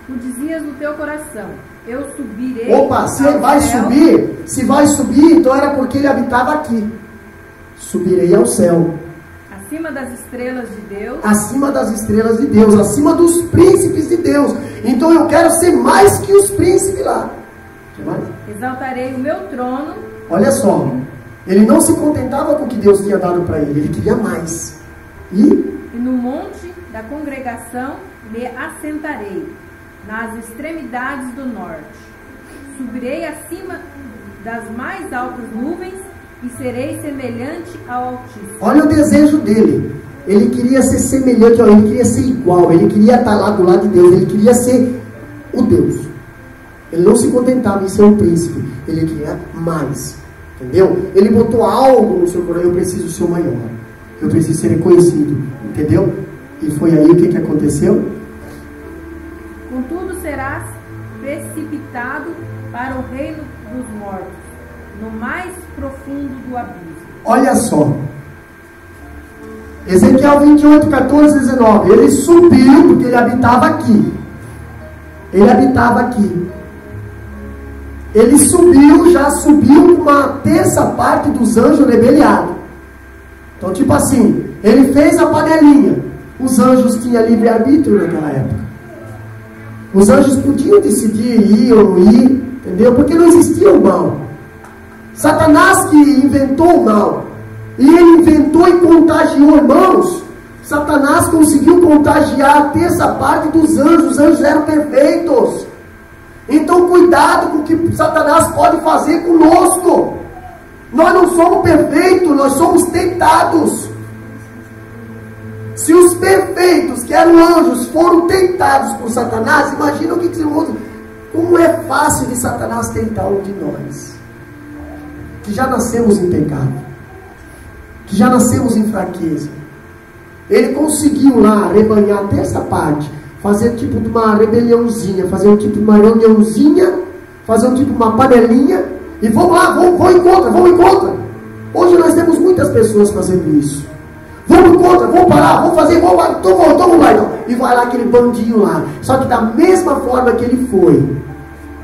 Tu dizias no teu coração: eu subirei. Opa, se vai subir, se vai subir, então era porque ele habitava aqui. Subirei ao céu. Acima das estrelas de Deus. Acima das estrelas de Deus, acima dos príncipes de Deus. Então eu quero ser mais que os príncipes lá. Que mais? Exaltarei o meu trono. Olha só, ele não se contentava com o que Deus tinha dado para ele, ele queria mais. E no monte da congregação me assentarei, nas extremidades do norte. Subirei acima das mais altas nuvens e serei semelhante ao Altíssimo. Olha o desejo dele. Ele queria ser semelhante, ele queria ser igual, ele queria estar lá do lado de Deus, ele queria ser o Deus. Ele não se contentava em ser um príncipe, ele queria mais. Entendeu? Ele botou algo no seu coração: eu preciso ser o maior, eu preciso ser reconhecido. Entendeu? E foi aí o que aconteceu? Contudo serás precipitado para o reino dos mortos, no mais profundo do abismo. Olha só, Ezequiel 28, 14, 19. Ele subiu, porque ele habitava aqui. Ele habitava aqui. Ele subiu, já subiu uma terça parte dos anjos rebeliados. Então, tipo assim, ele fez a panelinha. Os anjos tinham livre-arbítrio naquela época. Os anjos podiam decidir ir ou não ir, entendeu? Porque não existia o mal. Satanás que inventou o mal. E ele inventou e contagiou, irmãos. Satanás conseguiu contagiar a terça parte dos anjos. Os anjos eram perfeitos. Então cuidado com o que Satanás pode fazer conosco. Nós não somos perfeitos, nós somos tentados. Se os perfeitos, que eram anjos, foram tentados por Satanás, imagina o que se muda. Como é fácil de Satanás tentar um de nós, que já nascemos em pecado, que já nascemos em fraqueza. Ele conseguiu lá arrebanhar até essa parte, fazer tipo de uma rebeliãozinha, fazer um tipo de uma reuniãozinha, fazer um tipo de uma panelinha, e vamos lá, vamos em contra. Hoje nós temos muitas pessoas fazendo isso. Vamos contra, vamos parar, vamos fazer, vamos lá, então lá então. E vai lá aquele bandinho lá. Só que da mesma forma que ele foi,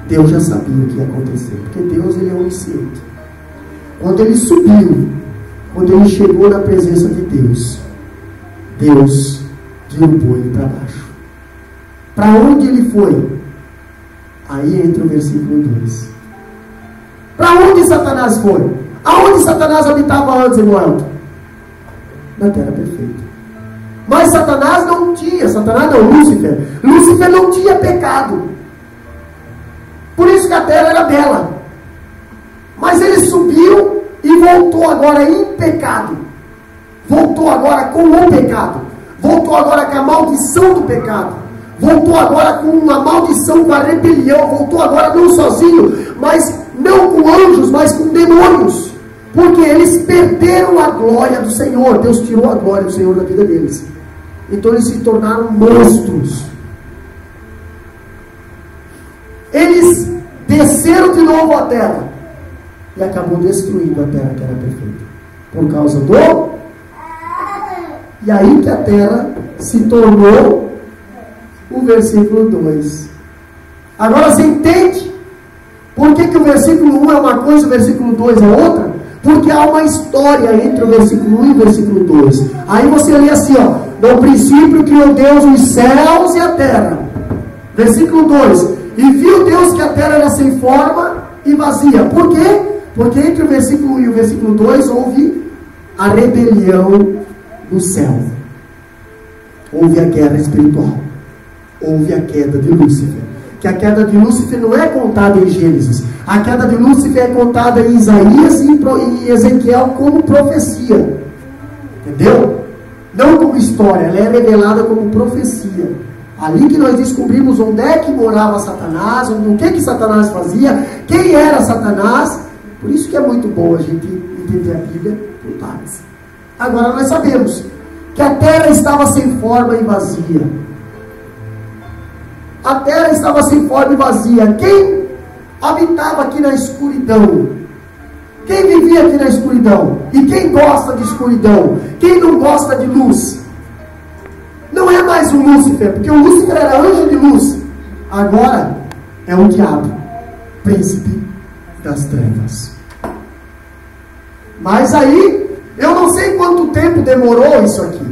Deus já sabia o que ia acontecer, porque Deus, ele é onisciente. Quando ele subiu, quando ele chegou na presença de Deus, Deus derrubou ele para baixo. Para onde ele foi? Aí entra o versículo 2. Para onde Satanás foi? Aonde Satanás habitava antes, irmão? Na terra perfeita. Mas Satanás não, Lúcifer não tinha pecado. Por isso que a terra era bela. Mas ele subiu e voltou agora em pecado. voltou agora com o pecado, voltou agora com a maldição do pecado, voltou agora com a maldição, com a rebelião, voltou agora não sozinho, mas não com anjos, mas com demônios, porque eles perderam a glória do Senhor. Deus tirou a glória do Senhor da vida deles, então eles se tornaram monstros. Eles desceram de novo à terra e acabou destruindo a terra que era perfeita, por causa do... E aí que a terra se tornou o versículo 2. Agora você entende por que o versículo 1 é uma coisa e o versículo 2 é outra? Porque há uma história entre o versículo 1 e o versículo 2. Aí você lê assim, ó: no princípio criou Deus os céus e a terra. Versículo 2: e viu Deus que a terra era sem forma e vazia. Por quê? Porque entre o versículo 1 e o versículo 2 houve a rebelião do céu. Houve a guerra espiritual. Houve a queda de Lúcifer. Que a queda de Lúcifer não é contada em Gênesis. A queda de Lúcifer é contada em Isaías e em Ezequiel como profecia. Entendeu? Não como história, ela é revelada como profecia. Ali que nós descobrimos onde é que morava Satanás, o que Satanás fazia, quem era Satanás. Por isso que é muito bom a gente entender a Bíblia por partes. Agora nós sabemos que a terra estava sem forma e vazia. A terra estava sem forma e vazia. Quem habitava aqui na escuridão? Quem vivia aqui na escuridão? E quem gosta de escuridão? Quem não gosta de luz? Não é mais o Lúcifer, porque o Lúcifer era anjo de luz. Agora é o diabo, príncipe das trevas. Mas aí, eu não sei quanto tempo demorou isso aqui.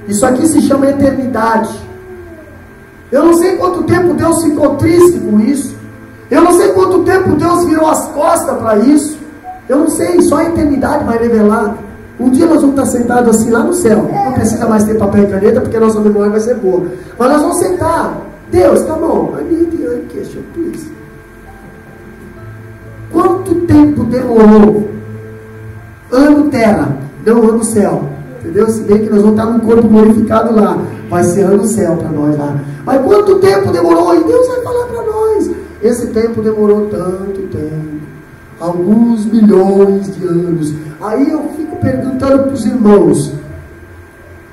Isso aqui se chama eternidade. Eu não sei quanto tempo Deus ficou triste com isso. Eu não sei quanto tempo Deus virou as costas para isso. Eu não sei, só a eternidade vai revelar. Um dia nós vamos estar sentados assim lá no céu. Não precisa mais ter papel e caneta, porque a nossa memória vai ser boa. Mas nós vamos sentar. Deus, tá bom. I need your question, please. Quanto tempo demorou? Ano terra, não ano céu. Entendeu? Se bem que nós vamos estar num corpo glorificado lá. Vai ser ano céu para nós lá. Mas quanto tempo demorou? E Deus vai falar para nós. Esse tempo demorou tanto tempo. Alguns milhões de anos. Aí eu fico perguntando para os irmãos.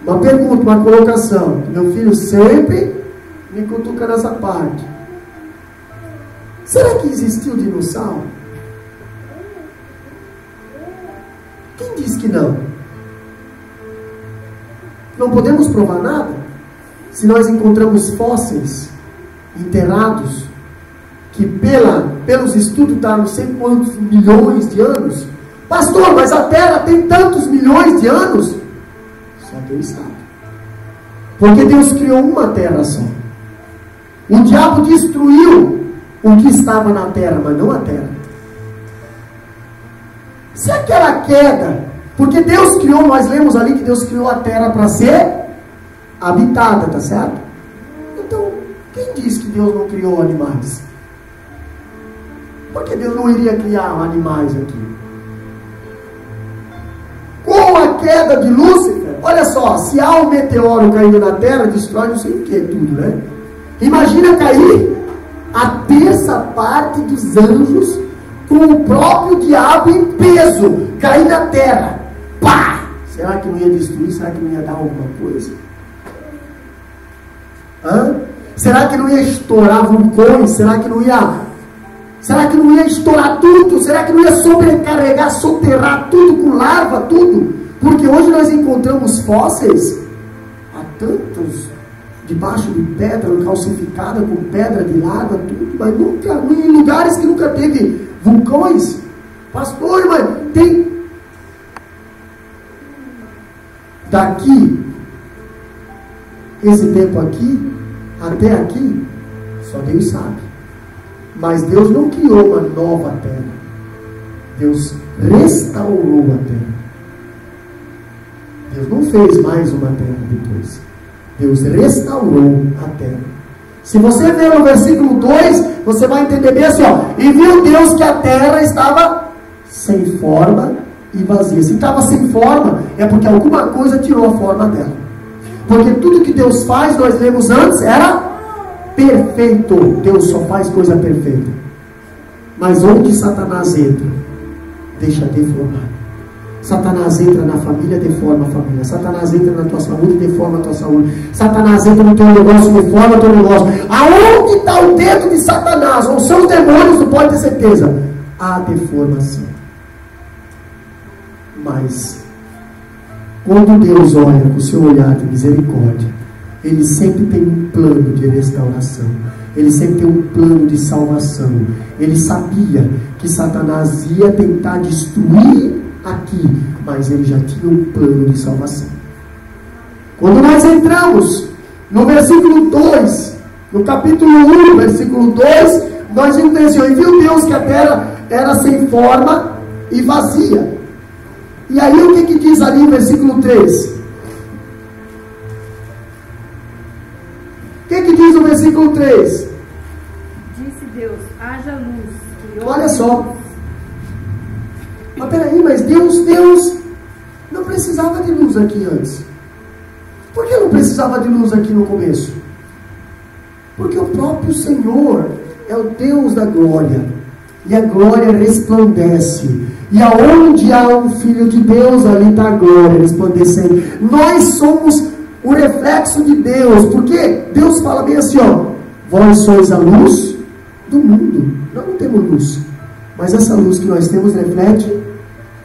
Uma pergunta, uma colocação. Meu filho sempre me cutuca nessa parte. Será que existiu dinossauro? Quem diz que não? Não podemos provar nada. Se nós encontramos fósseis enterrados, que pelos estudos está não sei quantos milhões de anos. Pastor, mas a Terra tem tantos milhões de anos? Só Deus sabe. Porque Deus criou uma terra só. O diabo destruiu o que estava na terra, mas não a terra. Se aquela queda, porque Deus criou, nós lemos ali que Deus criou a terra para ser habitada, tá certo? Então, quem diz que Deus não criou animais? Por que Deus não iria criar animais aqui? Com a queda de Lúcifer, olha só, se há um meteoro caindo na terra, destrói não sei o que, tudo, né? Imagina cair a terça parte dos anjos com o próprio diabo em peso, cair na terra. Pá! Será que não ia destruir? Será que não ia dar alguma coisa? Hã? Será que não ia estourar vulcões? Será que não ia estourar tudo? Será que não ia sobrecarregar, soterrar tudo com larva, tudo? Porque hoje nós encontramos fósseis há tantos, debaixo de pedra calcificada, com pedra de lava, tudo, mas nunca, em lugares que nunca teve vulcões. Pastor, mas tem daqui, esse tempo aqui, até aqui, só Deus sabe. Mas Deus não criou uma nova terra. Deus restaurou a terra. Deus não fez mais uma terra depois. Deus restaurou a terra. Se você ver no versículo 2, você vai entender bem assim, ó. E viu Deus que a terra estava sem forma e vazia. Se estava sem forma, é porque alguma coisa tirou a forma dela. Porque tudo que Deus faz, nós lemos antes, era perfeito. Deus só faz coisa perfeita. Mas onde Satanás entra, deixa deformar. Satanás entra na família, deforma a família. Satanás entra na tua saúde, deforma a tua saúde. Satanás entra no teu negócio, deforma o teu negócio. Aonde está o dedo de Satanás? Ou seus demônios, tu pode ter certeza. Há deformação. Mas quando Deus olha com o seu olhar de misericórdia, Ele sempre tem um plano de restauração. Ele sempre tem um plano de salvação. Ele sabia que Satanás ia tentar destruir aqui, mas ele já tinha um plano de salvação. Quando nós entramos no versículo 2, no capítulo 1, versículo 2, nós entendemos assim: e viu Deus que a terra era sem forma e vazia. E aí o que diz ali no versículo 3? O que diz no versículo 3? Disse Deus: haja luz. Olha só. Mas peraí, mas Deus não precisava de luz aqui antes. Por que não precisava de luz aqui no começo? Porque o próprio Senhor é o Deus da glória. E a glória resplandece. E aonde há um Filho de Deus, ali está a glória resplandecendo. Nós somos o reflexo de Deus. Porque Deus fala bem assim, ó: vós sois a luz do mundo. Nós não temos luz, mas essa luz que nós temos reflete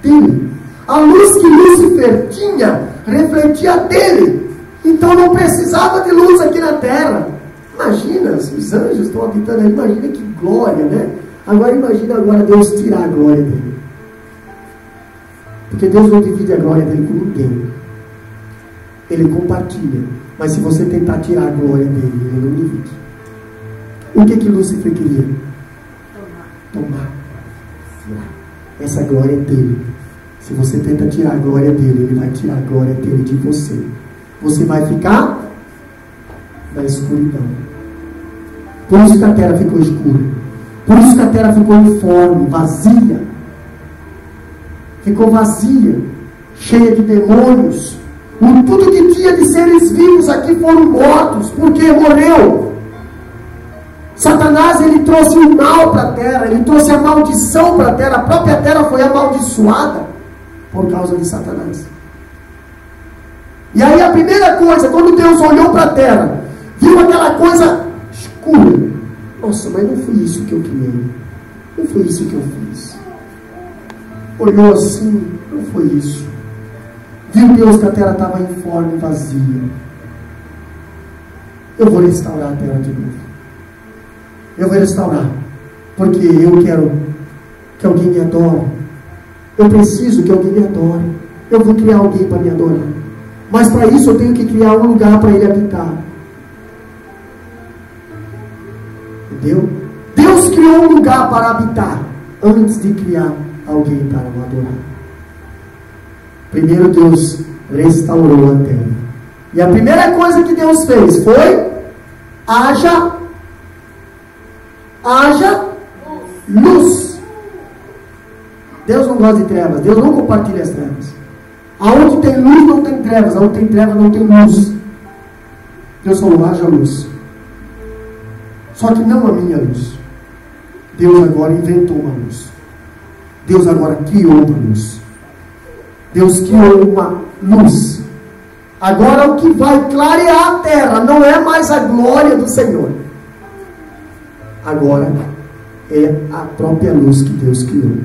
dele. A luz que Lúcifer tinha refletia dele. Então não precisava de luz aqui na terra. Imagina, se os anjos estão habitando aí, imagina que glória, né? Agora imagina Deus tirar a glória dele. Porque Deus não divide a glória dele com ninguém. Ele compartilha. Mas se você tentar tirar a glória dele, ele não divide. O que Lúcifer queria? Tomar. Essa glória é dele. Se você tenta tirar a glória dele, ele vai tirar a glória dele de você. Você vai ficar na escuridão. Por isso que a terra ficou escura. Por isso que a terra ficou informe, vazia. Ficou vazia, cheia de demônios. Tudo que tinha de seres vivos aqui foram mortos, porque morreu. Satanás, ele trouxe o mal para a terra, ele trouxe a maldição para a terra. A própria terra foi amaldiçoada por causa de Satanás. E aí a primeira coisa, quando Deus olhou para a terra, viu aquela coisa escura. Nossa, mas não foi isso que eu criei. Não foi isso que eu fiz. Olhou assim, não foi isso. Viu Deus que a terra estava informe e vazia. Eu vou restaurar a terra de novo. Eu vou restaurar, porque eu quero que alguém me adore. Eu preciso que alguém me adore. Eu vou criar alguém para me adorar. Mas para isso eu tenho que criar um lugar para ele habitar. Entendeu? Deus criou um lugar para habitar antes de criar alguém para o adorar. Primeiro Deus restaurou a terra. E a primeira coisa que Deus fez foi: haja luz. Deus não gosta de trevas. Deus não compartilha as trevas. Aonde tem luz não tem trevas. Aonde tem trevas não tem luz. Deus falou: haja luz. Só que não a minha luz. Deus agora inventou uma luz. Deus agora criou uma luz. Deus criou uma luz. Agora o que vai clarear a terra não é mais a glória do Senhor. Agora é a própria luz que Deus criou.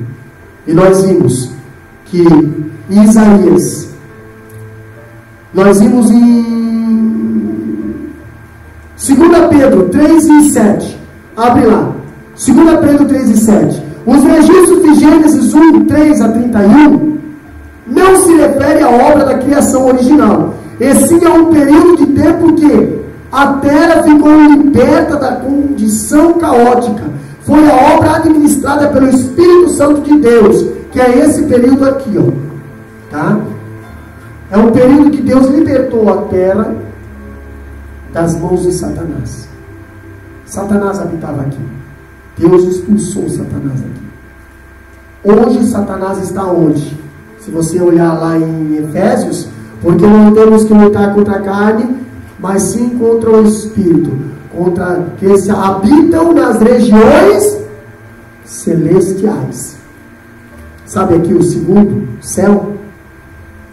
E nós vimos que em Isaías, nós vimos em 2 Pedro 3 e 7. Abre lá. 2 Pedro 3 e 7. Os registros de Gênesis 1, 3 a 31 não se refere à obra da criação original, e sim a um período de tempo que a terra ficou liberta da condição caótica. Foi a obra administrada pelo Espírito Santo de Deus, que é esse período aqui, ó. Tá? É um período que Deus libertou a terra das mãos de Satanás. Satanás habitava aqui. Deus expulsou Satanás aqui. Hoje Satanás está onde? Se você olhar lá em Efésios, porque não temos que lutar contra a carne, mas sim contra o Espírito, contra que se habitam nas regiões celestiais. Sabe aqui o segundo céu?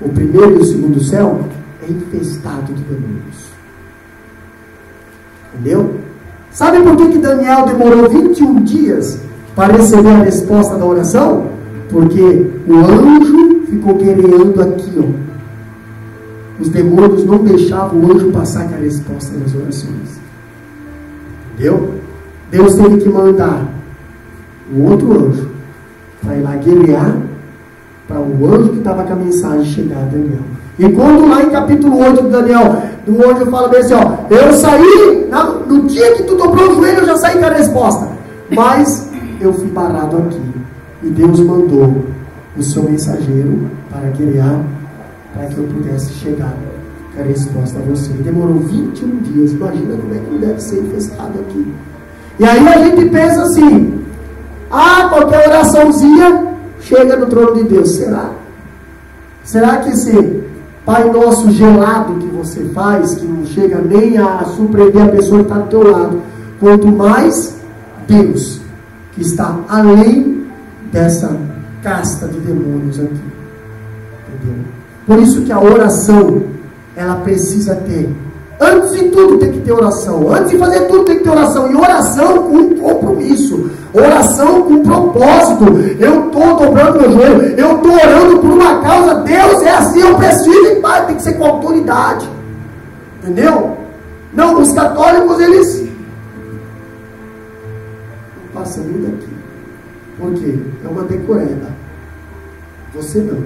O primeiro e o segundo céu é infestado de demônios. Entendeu? Sabe por que Daniel demorou 21 dias para receber a resposta da oração? Porque o anjo ficou guerreando aqui, ó. Os demônios não deixavam o anjo passar com a resposta das orações. Entendeu? Deus teve que mandar um outro anjo para ir lá guerrear para o anjo que estava com a mensagem chegar a Daniel. E quando lá em capítulo 8 de Daniel, o anjo fala bem assim, ó, eu saí, no dia que tu dobrou o joelho, eu já saí com a resposta. Mas eu fui parado aqui. E Deus mandou o seu mensageiro para guerrear, para que eu pudesse chegar com a resposta a você. E demorou 21 dias. Imagina como é que não deve ser infestado aqui. E aí a gente pensa assim, qualquer oraçãozinha chega no trono de Deus. Será? Será que esse Pai Nosso gelado que você faz, que não chega nem a surpreender a pessoa que está do teu lado, quanto mais Deus, que está além dessa casta de demônios aqui. Entendeu? Por isso que a oração, ela precisa ter, antes de tudo tem que ter oração, antes de fazer tudo tem que ter oração, e oração com compromisso, oração com propósito. Eu estou dobrando meu joelho, eu estou orando por uma causa, Deus é assim, eu preciso, e tem que ser com autoridade. Entendeu? Não, os católicos, eles não passam nem daqui. Por quê? É uma decoreba. Você não.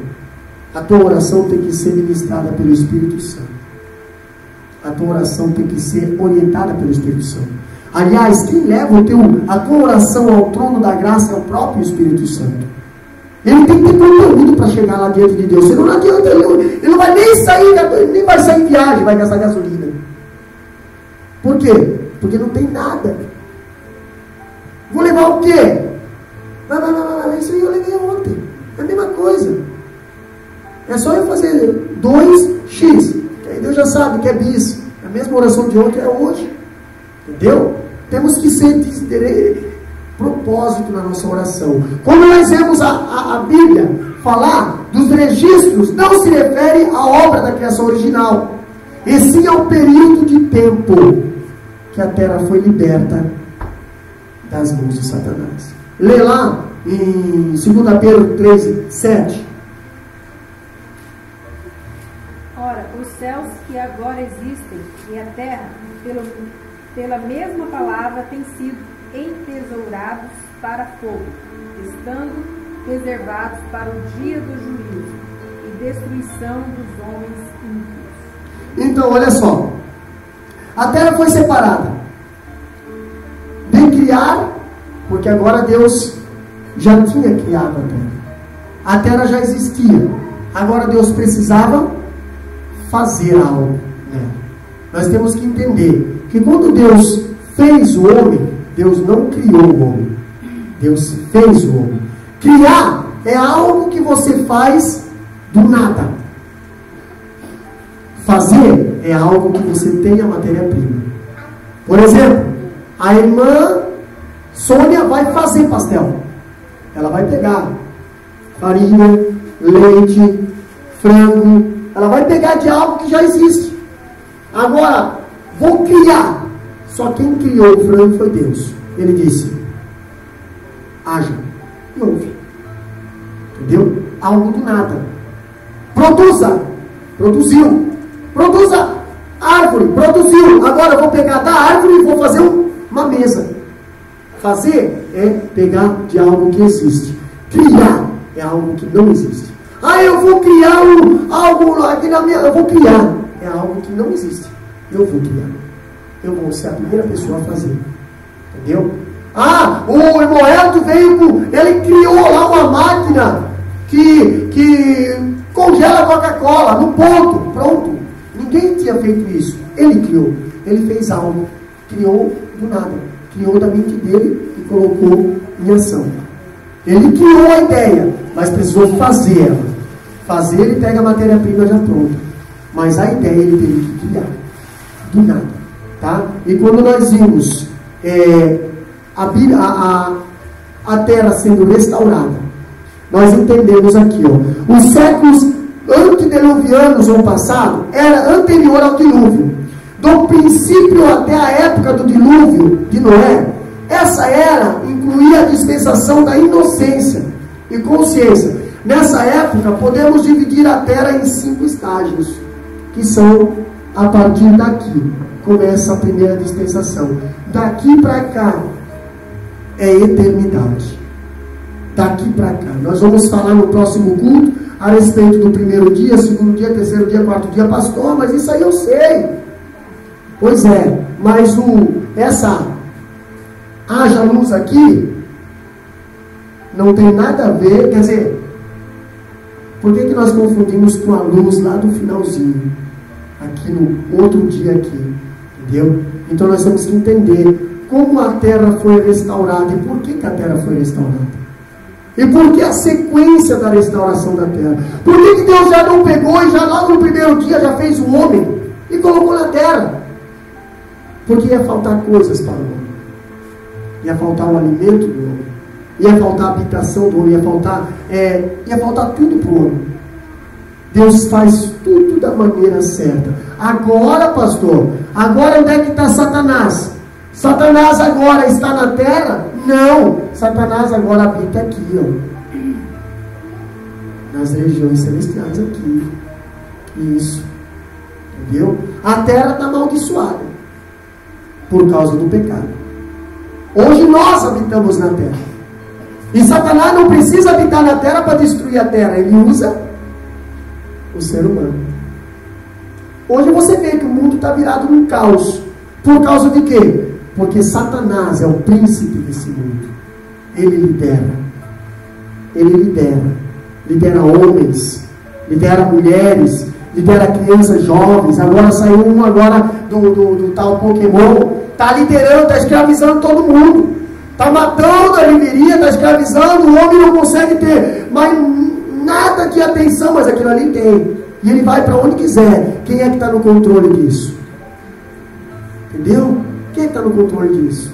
A tua oração tem que ser ministrada pelo Espírito Santo. A tua oração tem que ser orientada pelo Espírito Santo. Aliás, quem leva a tua oração ao trono da graça é o próprio Espírito Santo. Ele tem que ter conteúdo para chegar lá diante de Deus. Senão não adianta, ele não vai nem sair, nem vai sair em viagem, vai gastar gasolina. Por quê? Porque não tem nada. Vou levar o quê? Não, isso aí eu levei ontem. É a mesma coisa. É só eu fazer 2x. Que aí Deus já sabe que é bis. A mesma oração de ontem é hoje. Entendeu? Temos que ter propósito na nossa oração. Quando nós vemos a Bíblia falar dos registros, não se refere à obra da criação original, e sim ao período de tempo que a terra foi liberta das mãos de Satanás. Lê lá em 2 Pedro 3:7. Ora, os céus que agora existem e a terra, pela mesma palavra, têm sido entesourados para fogo, estando reservados para o dia do juízo e destruição dos homens ímpios. Então, olha só. A terra foi separada de criar, porque agora Deus já tinha criado a terra. A terra já existia. Agora Deus precisava fazer algo nela. Nós temos que entender que quando Deus fez o homem, Deus não criou o homem. Deus fez o homem. Criar é algo que você faz do nada. Fazer é algo que você tem a matéria-prima. Por exemplo, a irmã Sônia vai fazer pastel. Ela vai pegar farinha, leite, frango. Ela vai pegar de algo que já existe. Agora, vou criar. Só quem criou o frango foi Deus. Ele disse: haja e ouve. Entendeu? Algo do nada. Produza. Produziu. Produza árvore. Produziu. Agora eu vou pegar da árvore e vou fazer uma mesa. Fazer é pegar de algo que existe. Criar é algo que não existe. Eu vou criar algo aqui na minha... Eu vou criar. É algo que não existe. Eu vou criar. Eu vou ser a primeira pessoa a fazer. Entendeu? O irmão Elton veio com... Ele criou lá uma máquina que congela Coca-Cola no ponto. Pronto. Ninguém tinha feito isso. Ele criou. Ele fez algo. Criou do nada. Criou da mente dele e colocou em ação. Ele criou a ideia, mas precisou fazer ela. fazer, ele pega a matéria-prima já pronta. Mas a ideia ele teve que criar. Do nada. Tá? E quando nós vimos a terra sendo restaurada, nós entendemos aqui, ó, os séculos antediluvianos ou passado era anterior ao dilúvio. Do princípio até a época do dilúvio de Noé, essa era incluía a dispensação da inocência e consciência. Nessa época, podemos dividir a terra em 5 estágios, que são a partir daqui. Começa a primeira dispensação. Daqui para cá é eternidade. Daqui para cá. Nós vamos falar no próximo culto a respeito do primeiro dia, segundo dia, terceiro dia, quarto dia. Pastor, mas isso aí eu sei. Pois é, mas essa haja luz aqui não tem nada a ver, quer dizer, por que nós confundimos com a luz lá do finalzinho, aqui no outro dia aqui, entendeu? Então nós temos que entender como a terra foi restaurada e por que a terra foi restaurada. E por que a sequência da restauração da terra? Por que Deus já não pegou e já logo no primeiro dia já fez o homem e colocou na terra? Porque ia faltar coisas para o homem. Ia faltar o alimento do homem. Ia faltar a habitação do homem. Ia faltar tudo para o homem. Deus faz tudo da maneira certa. Agora, pastor, agora onde é que está Satanás? Satanás agora está na terra? Não, Satanás agora habita aqui, ó, nas regiões celestiais aqui. Isso, entendeu? A terra está amaldiçoada por causa do pecado. Hoje nós habitamos na terra. E Satanás não precisa habitar na terra para destruir a terra. Ele usa o ser humano. Hoje você vê que o mundo está virado num caos. Por causa de quê? Porque Satanás é o príncipe desse mundo. Ele lidera. Ele lidera homens, lidera mulheres, lidera crianças jovens. Agora saiu do tal Pokémon. Está liderando, está escravizando todo mundo. Está matando a livreria, está escravizando. O homem não consegue ter mais nada de atenção, mas aquilo ali tem. E ele vai para onde quiser. Quem é que está no controle disso? Entendeu? Quem está no controle disso?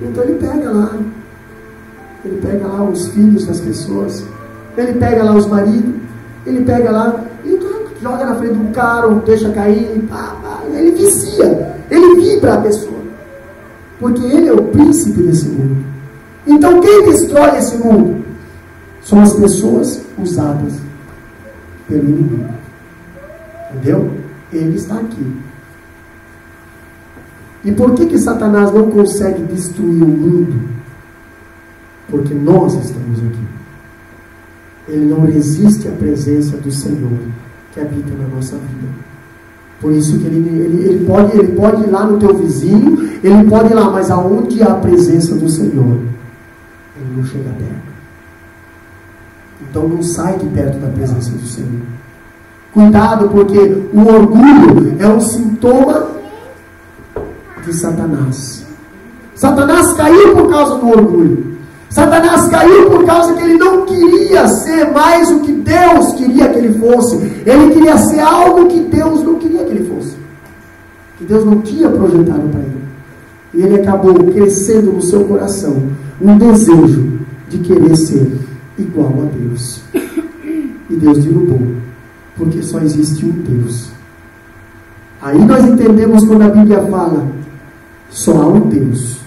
Então ele pega lá os filhos das pessoas, ele pega lá os maridos, ele pega lá e joga na frente do carro, deixa cair, ele vicia, ele vibra a pessoa, porque ele é o príncipe desse mundo. Então quem destrói esse mundo? São as pessoas usadas pelo inimigo. Entendeu? Ele está aqui. E por que Satanás não consegue destruir o mundo? Porque nós estamos aqui. Ele não resiste à presença do Senhor que habita na nossa vida. Por isso que ele pode ir lá no teu vizinho, ele pode ir lá, mas aonde há a presença do Senhor, ele não chega perto. Então não sai de perto da presença do Senhor. Cuidado, porque o orgulho é um sintoma de Satanás. Satanás caiu por causa do orgulho. Satanás caiu por causa que ele não queria ser mais o que Deus queria que ele fosse. Ele queria ser algo que Deus não queria que ele fosse, que Deus não tinha projetado para ele. E ele acabou crescendo no seu coração um desejo de querer ser igual a Deus. E Deus derrubou, porque só existe um Deus. Aí nós entendemos quando a Bíblia fala: só há um Deus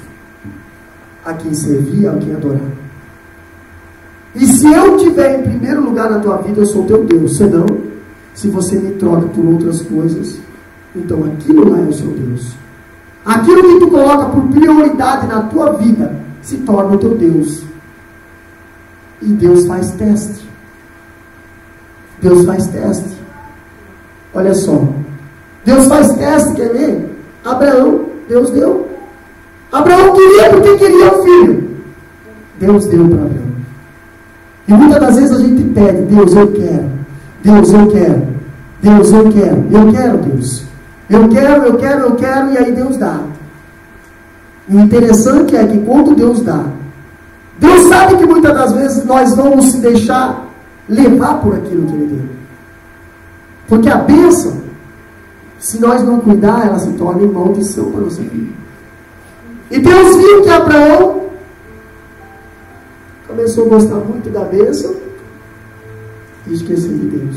a quem servir, a quem adorar. E se eu estiver em primeiro lugar na tua vida, eu sou teu Deus. Senão, se você me troca por outras coisas, então aquilo lá é o seu Deus. Aquilo que tu coloca por prioridade na tua vida se torna o teu Deus. E Deus faz teste. Deus faz teste. Olha só. Deus faz teste, quer ver? Abraão, Deus deu. Abraão queria porque queria um filho. Deus deu para Abraão. E muitas das vezes a gente pede: Deus, eu quero. Deus, eu quero. Deus, eu quero. Eu quero, Deus. Eu quero, e aí Deus dá. E o interessante é que quando Deus dá, Deus sabe que muitas das vezes nós vamos se deixar levar por aquilo que ele deu. Porque a bênção, se nós não cuidar, ela se torna em maldição para a nossa vida. E Deus viu que Abraão começou a gostar muito da bênção e esqueceu de Deus.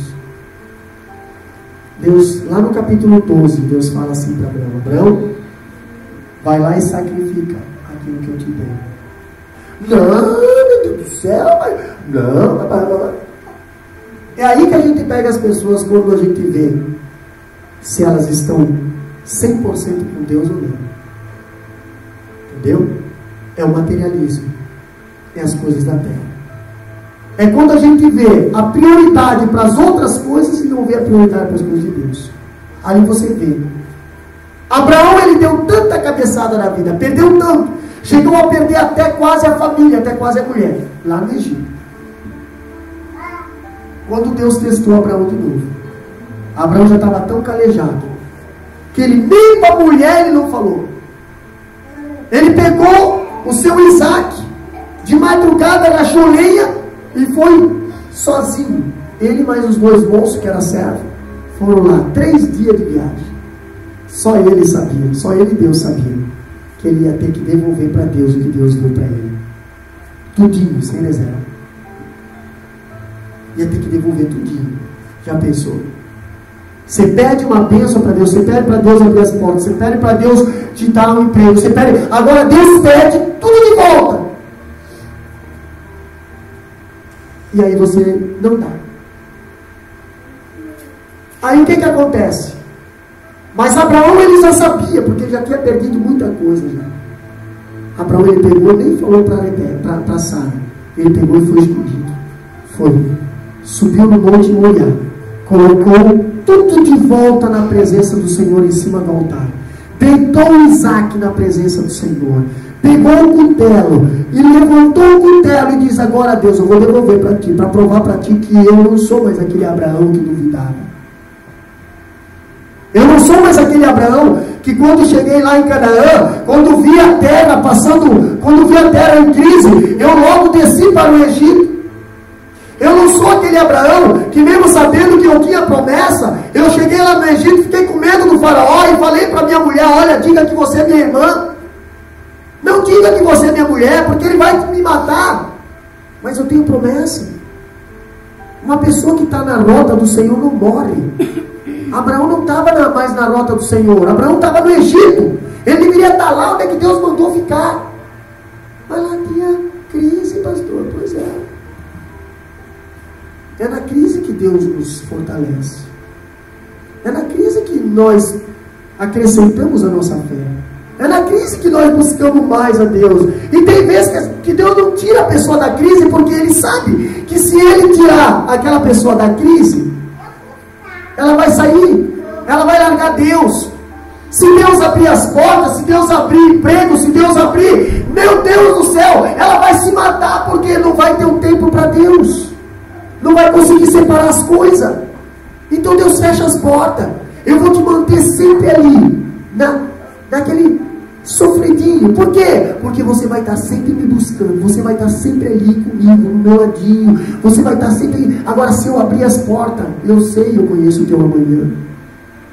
Deus, lá no capítulo 12, Deus fala assim para Abraão: Abraão, vai lá e sacrifica aquilo que eu te dei. Não, meu Deus do céu, não. É aí que a gente pega as pessoas quando a gente vê se elas estão 100% com Deus ou não. Entendeu? É o materialismo. É as coisas da terra. É quando a gente vê a prioridade para as outras coisas e não vê a prioridade para as coisas de Deus. Aí você vê. Abraão, ele deu tanta cabeçada na vida, perdeu tanto, chegou a perder até quase a família, até quase a mulher, lá no Egito. Quando Deus testou Abraão de novo, Abraão já estava tão calejado, que ele nem para a mulher ele não falou. Ele pegou o seu Isaac, de madrugada achou lenha, e foi sozinho. Ele mais os 2 moços, que era servo, foram lá, 3 dias de viagem. Só ele sabia, só ele e Deus sabia, que ele ia ter que devolver para Deus o que Deus deu para ele. Tudinho, sem reserva. Ia ter que devolver tudinho. Já pensou? Você pede uma bênção para Deus, você pede para Deus abrir as portas, você pede para Deus te dar um emprego, você pede, agora Deus pede tudo de volta. E aí você não dá. Aí o que acontece? Mas Abraão ele já sabia, porque ele já tinha perdido muita coisa já. Abraão ele pegou, nem falou para Sara. Ele pegou e foi escondido. Foi. Subiu no monte Moriá. Colocou tudo de volta na presença do Senhor em cima do altar. Deitou Isaac na presença do Senhor. Pegou o cutelo e levantou o cutelo e diz: agora Deus, eu vou devolver para ti, para provar para ti que eu não sou mais aquele Abraão que duvidava. Eu não sou mais aquele Abraão que quando cheguei lá em Canaã, quando vi a terra quando vi a terra em crise, eu logo desci para o Egito. Eu não sou aquele Abraão que mesmo sabendo que eu tinha promessa, eu cheguei lá no Egito, fiquei com medo do faraó e falei para minha mulher: olha, diga que você é minha irmã. Não diga que você é minha mulher, porque ele vai me matar. Mas eu tenho promessa. Uma pessoa que está na rota do Senhor não morre. Abraão não estava mais na rota do Senhor. Abraão estava no Egito. Ele deveria estar lá onde é que Deus mandou ficar. Mas lá tinha crise, pastor. Pois é. É na crise que Deus nos fortalece. É na crise que nós acrescentamos a nossa fé. É na crise que nós buscamos mais a Deus. E tem vezes que Deus não tira a pessoa da crise, porque Ele sabe que se Ele tirar aquela pessoa da crise, ela vai sair, ela vai largar Deus. Se Deus abrir as portas, se Deus abrir emprego, se Deus abrir, meu Deus do céu, ela vai se matar, porque não vai ter um tempo para Deus. Não vai conseguir separar as coisas. Então Deus fecha as portas. Eu vou te manter sempre ali, naquele sofridinho. Por quê? Porque você vai estar sempre me buscando. Você vai estar sempre ali comigo, no meu ladinho. Você vai estar sempre ali. Agora, se eu abrir as portas, eu sei, eu conheço o teu amanhã.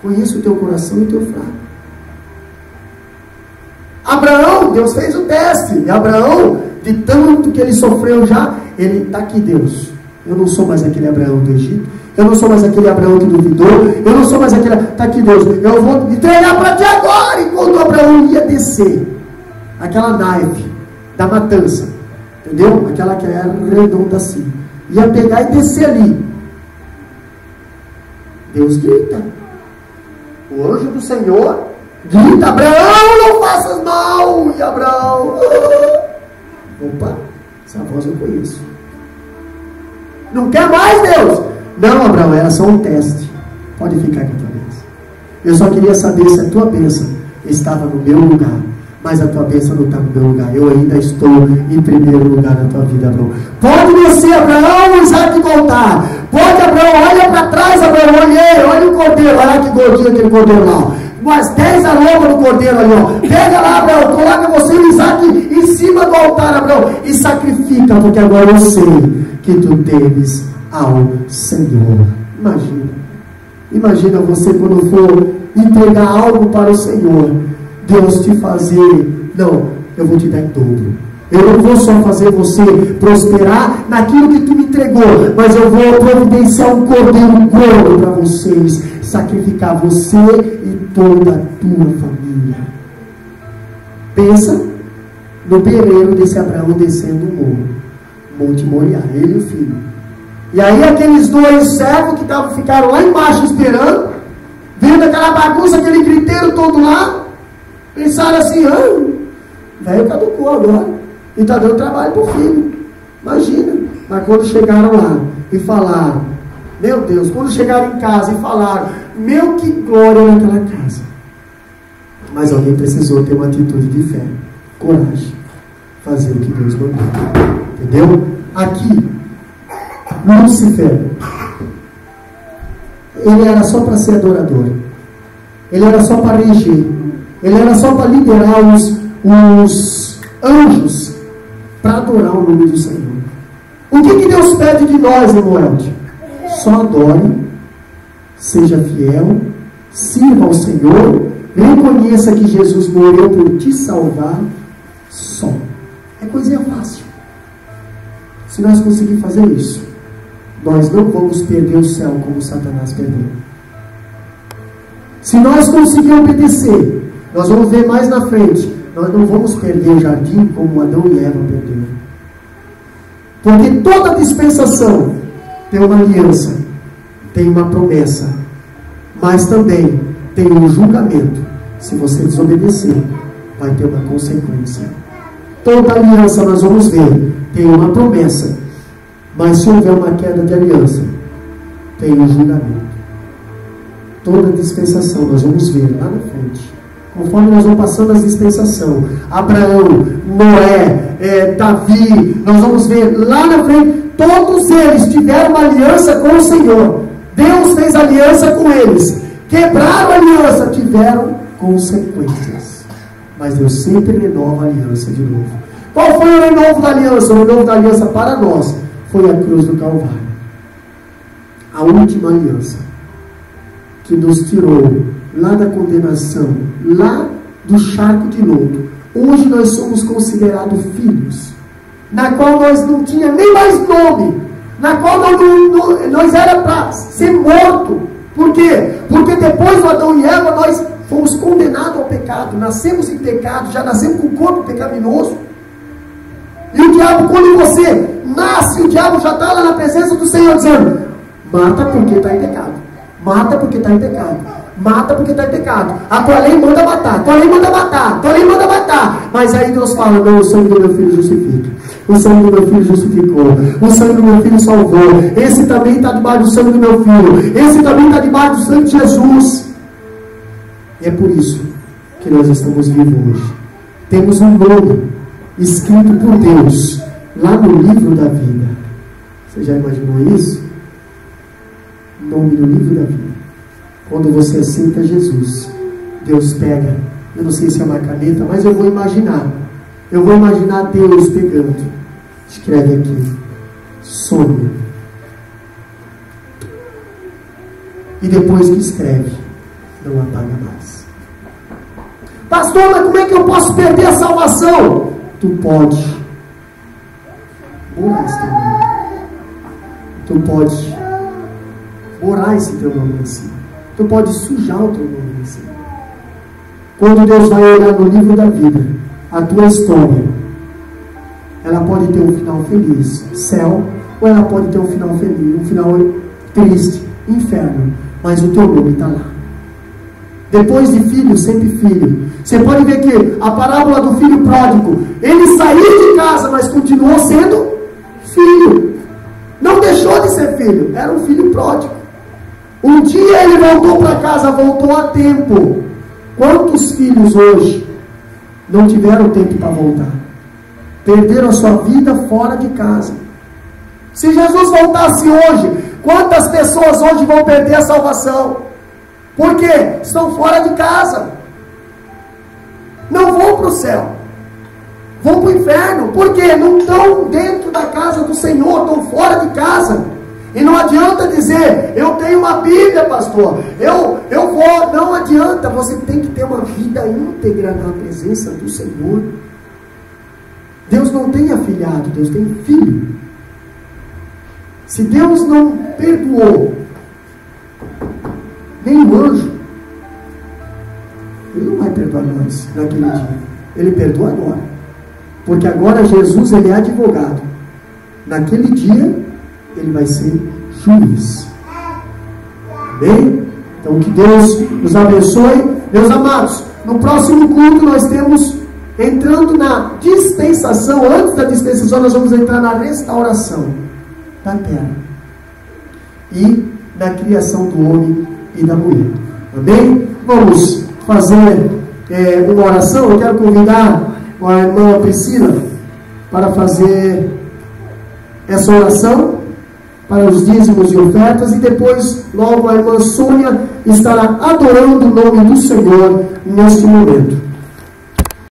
Conheço o teu coração e o teu fraco. Abraão, Deus fez o teste. E Abraão, de tanto que ele sofreu já, ele está aqui, Deus. Eu não sou mais aquele Abraão do Egito. Eu não sou mais aquele Abraão que duvidou. Eu não sou mais aquele... Está aqui, Deus. Eu vou entregar para ti agora. E quando Abraão ia descer, aquela naipe da matança, entendeu? Aquela que era redonda assim, ia pegar e descer ali. Deus grita. O anjo do Senhor grita: Abraão, não faças mal. E Abraão... Opa, essa voz eu conheço. Não quer mais, Deus? Não, Abraão, era só um teste. Pode ficar com a tua bênção. Eu só queria saber se a tua bênção estava no meu lugar. Mas a tua bênção não está no meu lugar. Eu ainda estou em primeiro lugar na tua vida, Abraão. Pode descer, Abraão, Isaac voltar. Pode, Abraão, olha para trás, Abraão. Olha o cordeiro. Olha que gordinho aquele cordeiro lá. Umas 10 aromas no cordeiro ali, ó. Pega lá, Abraão, coloca você e o Isaac em cima do altar, Abraão, e sacrifica, porque agora eu sei que tu temes ao Senhor. Imagina você quando for entregar algo para o Senhor, Deus te fazer, não, eu vou te dar em dobro. Eu não vou só fazer você prosperar naquilo que tu me entregou, mas eu vou providenciar um cordeiro gordo para vocês, sacrificar você e toda a tua família. Pensa no berreiro desse Abraão descendo o morro, Monte Moriá, ele e o filho. E aí aqueles dois servos que ficaram lá embaixo esperando, vendo aquela bagunça, aquele griteiro todo lá, pensaram assim, velho caducou agora, e está dando trabalho para o filho. Imagina. Mas quando chegaram lá e falaram, meu Deus, quando chegaram em casa e falaram, meu, que glória naquela casa. Mas alguém precisou ter uma atitude de fé, coragem, fazer o que Deus mandou. Entendeu? Aqui, Lúcifer, ele era só para ser adorador, ele era só para reger, ele era só para liderar os anjos para adorar o nome do Senhor. O que Deus pede de nós, irmão Elde? Só adore, seja fiel, sirva ao Senhor, reconheça que Jesus morreu por te salvar, só. É coisinha fácil. Se nós conseguirmos fazer isso, nós não vamos perder o céu como Satanás perdeu. Se nós conseguirmos obedecer, nós vamos ver mais na frente, nós não vamos perder o jardim como Adão e Eva perderam. Porque toda dispensação tem uma aliança, tem uma promessa, mas também tem um julgamento. Se você desobedecer, vai ter uma consequência. Toda aliança, nós vamos ver, tem uma promessa, mas se houver uma queda de aliança, tem um julgamento. Toda dispensação, nós vamos ver lá na frente, conforme nós vamos passando as dispensações, Abraão, Noé, Davi, nós vamos ver lá na frente, todos eles tiveram uma aliança com o Senhor. Deus fez aliança com eles, quebraram a aliança, tiveram consequências, mas Deus sempre renova a aliança de novo. Qual foi o renovo da aliança? O renovo da aliança para nós foi a cruz do Calvário, a última aliança que nos tirou lá da condenação, lá do charco de lodo. Hoje nós somos considerados filhos, na qual nós não tínhamos nem mais nome, na qual nós era para ser morto. Por quê? Porque depois do Adão e Eva nós fomos condenados ao pecado, nascemos em pecado, já nascemos com o corpo pecaminoso. E o diabo, quando você nasce, o diabo já está lá na presença do Senhor dizendo, mata porque está em pecado, mata porque está em pecado, mata porque está em pecado, a tua lei manda matar, tua lei manda matar, tua lei manda matar. Mas aí Deus fala, não, o sangue do meu filho justifica, o sangue do meu filho justificou, o sangue do meu filho salvou, esse também está debaixo do sangue do meu filho, esse também está debaixo do sangue de Jesus. E é por isso que nós estamos vivos hoje. Temos um nome escrito por Deus lá no livro da vida. Você já imaginou isso? Nome no livro da vida. Quando você aceita Jesus, Deus pega, eu não sei se é uma caneta, mas eu vou imaginar Deus pegando, escreve aqui, Sônia, e depois que escreve, não apaga mais. Pastor, mas como é que eu posso perder a salvação? Tu pode borrar esse teu nome. Tu pode borrar esse teu nome em cima. Tu pode sujar o teu nome em cima. Quando Deus vai olhar no livro da vida, a tua história, ela pode ter um final feliz, céu, ou ela pode ter um final feliz, um final triste, inferno, mas o teu nome está lá. Depois de filho, sempre filho. Você pode ver que a parábola do filho pródigo, ele saiu de casa, mas continuou sendo filho. Não deixou de ser filho, era um filho pródigo. Um dia ele voltou para casa, voltou a tempo. Quantos filhos hoje não tiveram tempo para voltar? Perderam a sua vida fora de casa. Se Jesus voltasse hoje, quantas pessoas hoje vão perder a salvação? Porque estão fora de casa. Não vão para o céu. Vão para o inferno. Por quê? Não estão dentro da casa do Senhor, estão fora de casa. E adianta dizer, eu tenho uma Bíblia, pastor, eu vou, não adianta, você tem que ter uma vida íntegra na presença do Senhor. Deus não tem afilhado, Deus tem filho. Se Deus não perdoou nem o anjo, Ele não vai perdoar nós naquele dia. Ele perdoa agora, porque agora Jesus, Ele é advogado. Naquele dia Ele vai ser juiz. Amém? Então que Deus nos abençoe. Meus amados, no próximo culto nós temos, entrando na dispensação. Antes da dispensação nós vamos entrar na restauração da terra e na criação do homem e da mulher. Amém? Vamos fazer uma oração. Eu quero convidar a irmã Priscila para fazer essa oração para os dízimos e ofertas, e depois logo a irmã Sônia estará adorando o nome do Senhor neste momento.